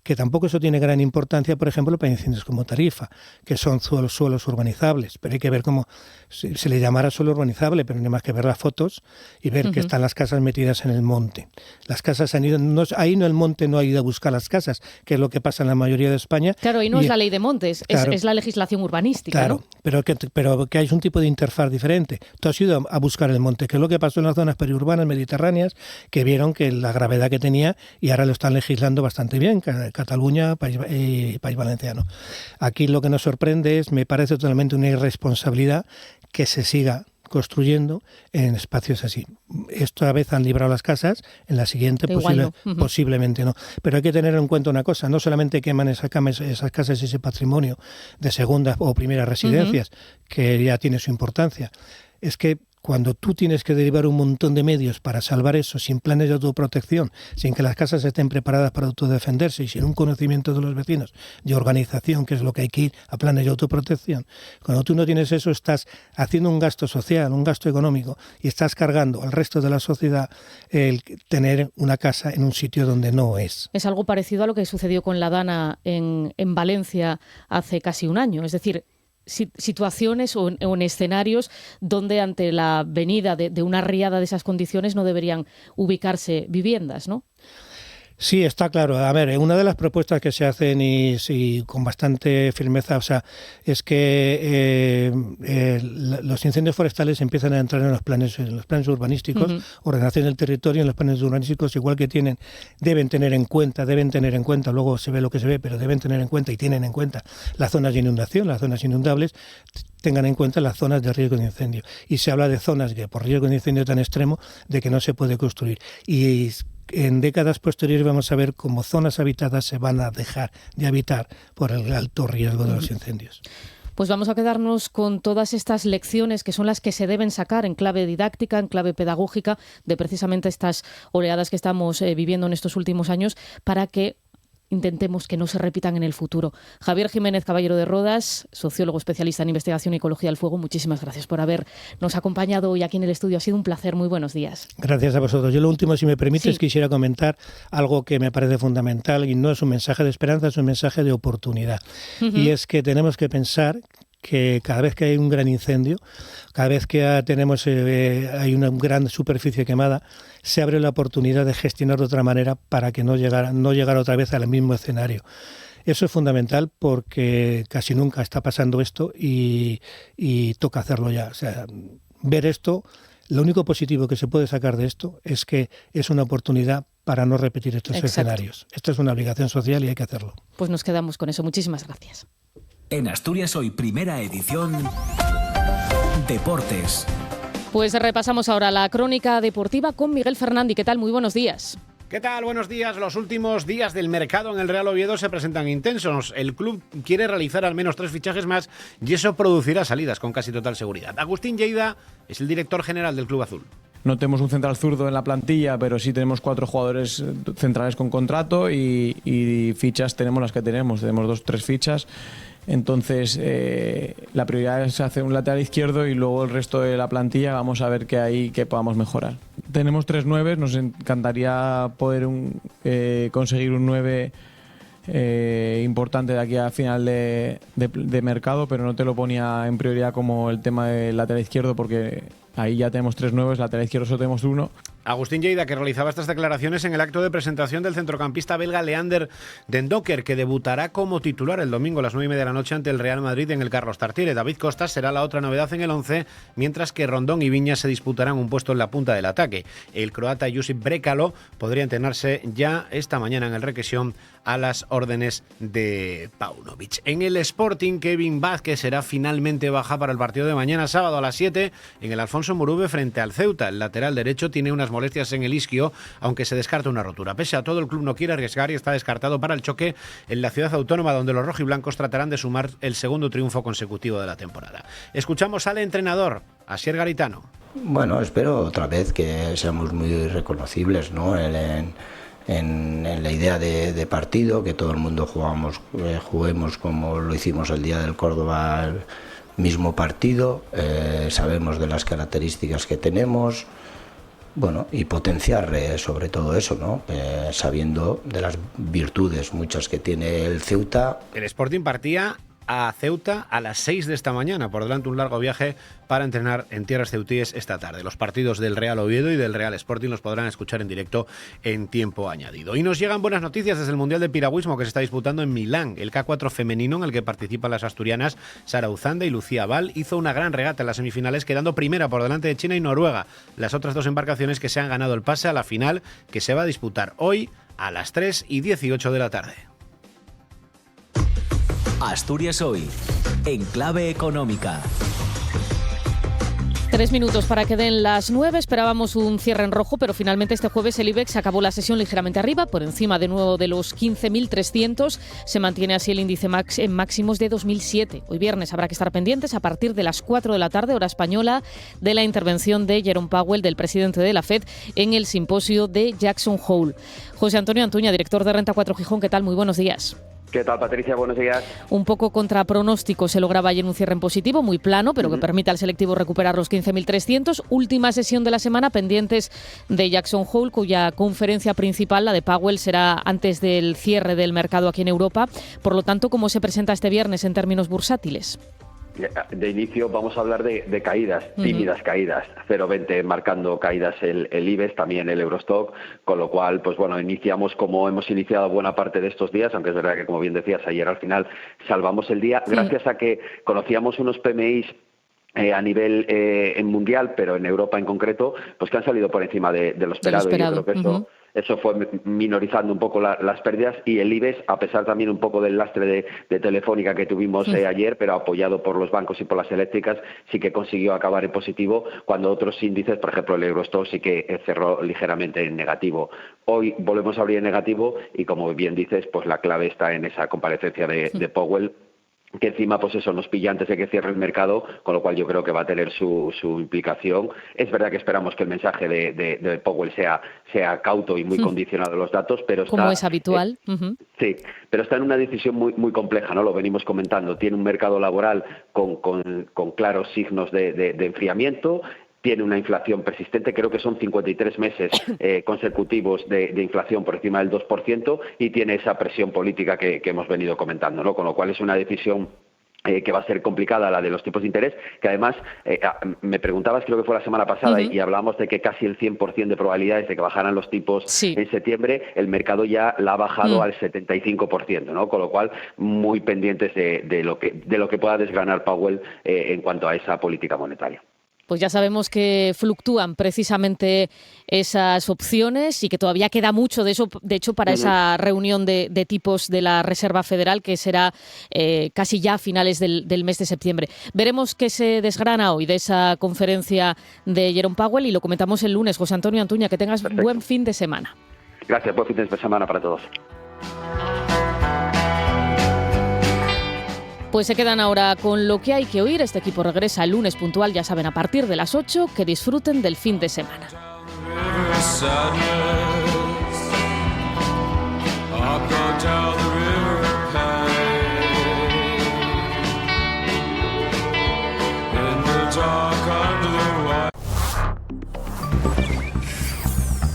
S11: que tampoco eso tiene gran importancia, por ejemplo, para incendios como Tarifa, que son suelos urbanizables, pero hay que ver cómo se le llamará suelo urbanizable, pero no hay más que ver las fotos y ver que están las casas metidas en el monte. Las casas han ido, el monte no ha ido a buscar las casas, que es lo que pasa en la mayoría de España.
S1: Claro, y no es la Ley de Montes, claro, es la legislación urbanística.
S11: Claro, ¿no? pero que hay un tipo de interfaz diferente. Tú has ido a buscar el monte, que es lo que pasó en las zonas periurbanas mediterráneas, que vieron que la gravedad que tenía y ahora lo están legislando bastante bien, Cataluña y País Valenciano. Aquí lo que nos sorprende me parece totalmente una irresponsabilidad que se siga construyendo en espacios así. Esta vez han librado las casas, en la siguiente posiblemente no. Pero hay que tener en cuenta una cosa, no solamente queman esas casas y ese patrimonio de segundas o primeras residencias, que ya tiene su importancia, es que cuando tú tienes que derivar un montón de medios para salvar eso, sin planes de autoprotección, sin que las casas estén preparadas para autodefenderse y sin un conocimiento de los vecinos, de organización, que es lo que hay que ir a planes de autoprotección, cuando tú no tienes eso, estás haciendo un gasto social, un gasto económico, y estás cargando al resto de la sociedad el tener una casa en un sitio donde no es.
S1: Es algo parecido a lo que sucedió con la Dana en Valencia hace casi un año, es decir, situaciones o en escenarios donde ante la venida de una riada de esas condiciones no deberían ubicarse viviendas, ¿no?
S11: Sí, está claro. A ver, una de las propuestas que se hacen y con bastante firmeza, es que los incendios forestales empiezan a entrar en los planes urbanísticos, ordenación del territorio, en los planes urbanísticos, igual que deben tener en cuenta, luego se ve lo que se ve, pero deben tener en cuenta y tienen en cuenta las zonas de inundación, las zonas inundables, tengan en cuenta las zonas de riesgo de incendio. Y se habla de zonas que por riesgo de incendio tan extremo de que no se puede construir. Y en décadas posteriores vamos a ver cómo zonas habitadas se van a dejar de habitar por el alto riesgo de los incendios.
S1: Pues vamos a quedarnos con todas estas lecciones que son las que se deben sacar en clave didáctica, en clave pedagógica, de precisamente estas oleadas que estamos viviendo en estos últimos años, para que intentemos que no se repitan en el futuro. Javier Jiménez Caballero de Rodas, sociólogo especialista en investigación y ecología del fuego, muchísimas gracias por habernos acompañado hoy aquí en el estudio. Ha sido un placer, muy buenos días.
S11: Gracias a vosotros. Yo lo último, si me permites, quisiera comentar algo que me parece fundamental y no es un mensaje de esperanza, es un mensaje de oportunidad. Y es que tenemos que pensar que cada vez que hay un gran incendio, cada vez que hay una gran superficie quemada, se abre la oportunidad de gestionar de otra manera para que no llegar otra vez al mismo escenario. Eso es fundamental porque casi nunca está pasando esto y toca hacerlo ya. O sea, ver esto, lo único positivo que se puede sacar de esto es que es una oportunidad para no repetir estos escenarios. Esto es una obligación social y hay que hacerlo.
S1: Pues nos quedamos con eso. Muchísimas gracias.
S2: En Asturias Hoy, primera edición, Deportes.
S1: Pues repasamos ahora la crónica deportiva con Miguel Fernández. ¿Qué tal? Muy buenos días.
S12: ¿Qué tal? Buenos días. Los últimos días del mercado en el Real Oviedo se presentan intensos. El club quiere realizar al menos 3 fichajes más y eso producirá salidas con casi total seguridad. Agustín Lleida es el director general del Club Azul.
S13: No tenemos un central zurdo en la plantilla, pero sí tenemos 4 jugadores centrales con contrato y fichas tenemos las que tenemos. Tenemos 2-3 fichas. Entonces, la prioridad es hacer un lateral izquierdo y luego el resto de la plantilla vamos a ver qué hay que podamos mejorar. Tenemos 3 9, nos encantaría poder conseguir un 9 importante de aquí a final de mercado, pero no te lo ponía en prioridad como el tema del lateral izquierdo porque ahí ya tenemos 3 9, lateral izquierdo solo tenemos 1.
S12: Agustín Lleida, que realizaba estas declaraciones en el acto de presentación del centrocampista belga Leander Den Donker, que debutará como titular el domingo a las 9:30 de la noche ante el Real Madrid en el Carlos Tartiere. David Costa será la otra novedad en el 11, mientras que Rondón y Viñas se disputarán un puesto en la punta del ataque. El croata Josip Brekalo podría entrenarse ya esta mañana en el Requesión a las órdenes de Paunovic. En el Sporting, Kevin Vázquez será finalmente baja para el partido de mañana sábado a las 7 en el Alfonso Murube frente al Ceuta. El lateral derecho tiene unas molestias en el isquio, aunque se descarta una rotura. Pese a todo, el club no quiere arriesgar y está descartado para el choque en la ciudad autónoma, donde los rojiblancos tratarán de sumar el segundo triunfo consecutivo de la temporada. Escuchamos al entrenador, Asier Garitano.
S14: Bueno, espero otra vez que seamos muy reconocibles, ¿no? En la idea de partido, que todo el mundo juguemos como lo hicimos el día del Córdoba, el mismo partido, sabemos de las características que tenemos, bueno, y potenciar sobre todo eso, ¿no? Sabiendo de las virtudes muchas que tiene el Ceuta.
S12: El Sporting partía a Ceuta a las 6 de esta mañana, por delante un largo viaje para entrenar en tierras ceutíes esta tarde. Los partidos del Real Oviedo y del Real Sporting los podrán escuchar en directo en tiempo añadido. Y nos llegan buenas noticias desde el Mundial de Piragüismo que se está disputando en Milán. El K4 femenino, en el que participan las asturianas Sara Uzanda y Lucía Val, hizo una gran regata en las semifinales, quedando primera por delante de China y Noruega, las otras 2 embarcaciones que se han ganado el pase a la final, que se va a disputar hoy a las 3:18 de la tarde.
S2: Asturias Hoy, en clave económica.
S1: 3 minutos para que den las 9. Esperábamos un cierre en rojo, pero finalmente este jueves el IBEX acabó la sesión ligeramente arriba, por encima de nuevo de los 15.300. Se mantiene así el índice en máximos de 2007. Hoy viernes habrá que estar pendientes a partir de las 4 de la tarde, hora española, de la intervención de Jerome Powell, del presidente de la FED, en el simposio de Jackson Hole. José Antonio Antuña, director de Renta 4 Gijón, ¿qué tal? Muy buenos días.
S24: ¿Qué tal, Patricia? Buenos días.
S1: Un poco contra pronóstico se lograba ayer un cierre en positivo, muy plano, pero que permite al selectivo recuperar los 15.300. Última sesión de la semana, pendientes de Jackson Hole, cuya conferencia principal, la de Powell, será antes del cierre del mercado aquí en Europa. Por lo tanto, ¿cómo se presenta este viernes en términos bursátiles?
S24: De inicio vamos a hablar de caídas, tímidas caídas, 0,20 marcando caídas el IBEX, también el Eurostock, con lo cual, pues bueno, iniciamos como hemos iniciado buena parte de estos días, aunque es verdad que, como bien decías, ayer al final salvamos el día, gracias a que conocíamos unos PMIs a nivel en mundial, pero en Europa en concreto, pues que han salido por encima de lo esperado. Y yo creo que eso fue minorizando un poco las pérdidas, y el IBEX, a pesar también un poco del lastre de Telefónica que tuvimos ayer, pero apoyado por los bancos y por las eléctricas, sí que consiguió acabar en positivo, cuando otros índices, por ejemplo el Eurostoxx, sí que cerró ligeramente en negativo. Hoy volvemos a abrir en negativo y, como bien dices, pues la clave está en esa comparecencia de Powell, que encima pues eso nos pilla antes de que cierre el mercado, con lo cual yo creo que va a tener su implicación. Es verdad que esperamos que el mensaje de Powell sea cauto y muy condicionado a los datos, pero
S1: como es habitual.
S24: Sí, pero está en una decisión muy compleja, ¿no? Lo venimos comentando. Tiene un mercado laboral con claros signos de enfriamiento. Tiene una inflación persistente, creo que son 53 meses consecutivos de inflación por encima del 2%, y tiene esa presión política que hemos venido comentando, ¿no? Con lo cual es una decisión que va a ser complicada, la de los tipos de interés, que además me preguntabas, creo que fue la semana pasada, y hablábamos de que casi el 100% de probabilidades de que bajaran los tipos en septiembre. El mercado ya la ha bajado al 75%, ¿no? Con lo cual muy pendientes de lo que pueda desgranar Powell en cuanto a esa política monetaria.
S1: Pues ya sabemos que fluctúan precisamente esas opciones y que todavía queda mucho de eso, de hecho, para esa reunión de tipos de la Reserva Federal, que será casi ya a finales del mes de septiembre. Veremos qué se desgrana hoy de esa conferencia de Jerome Powell y lo comentamos el lunes. José Antonio Antuña, que tengas buen fin de semana.
S24: Gracias, buen fin de semana para todos.
S1: Pues se quedan ahora con lo que hay que oír. Este equipo regresa el lunes puntual, ya saben, a partir de las 8. Que disfruten del fin de semana.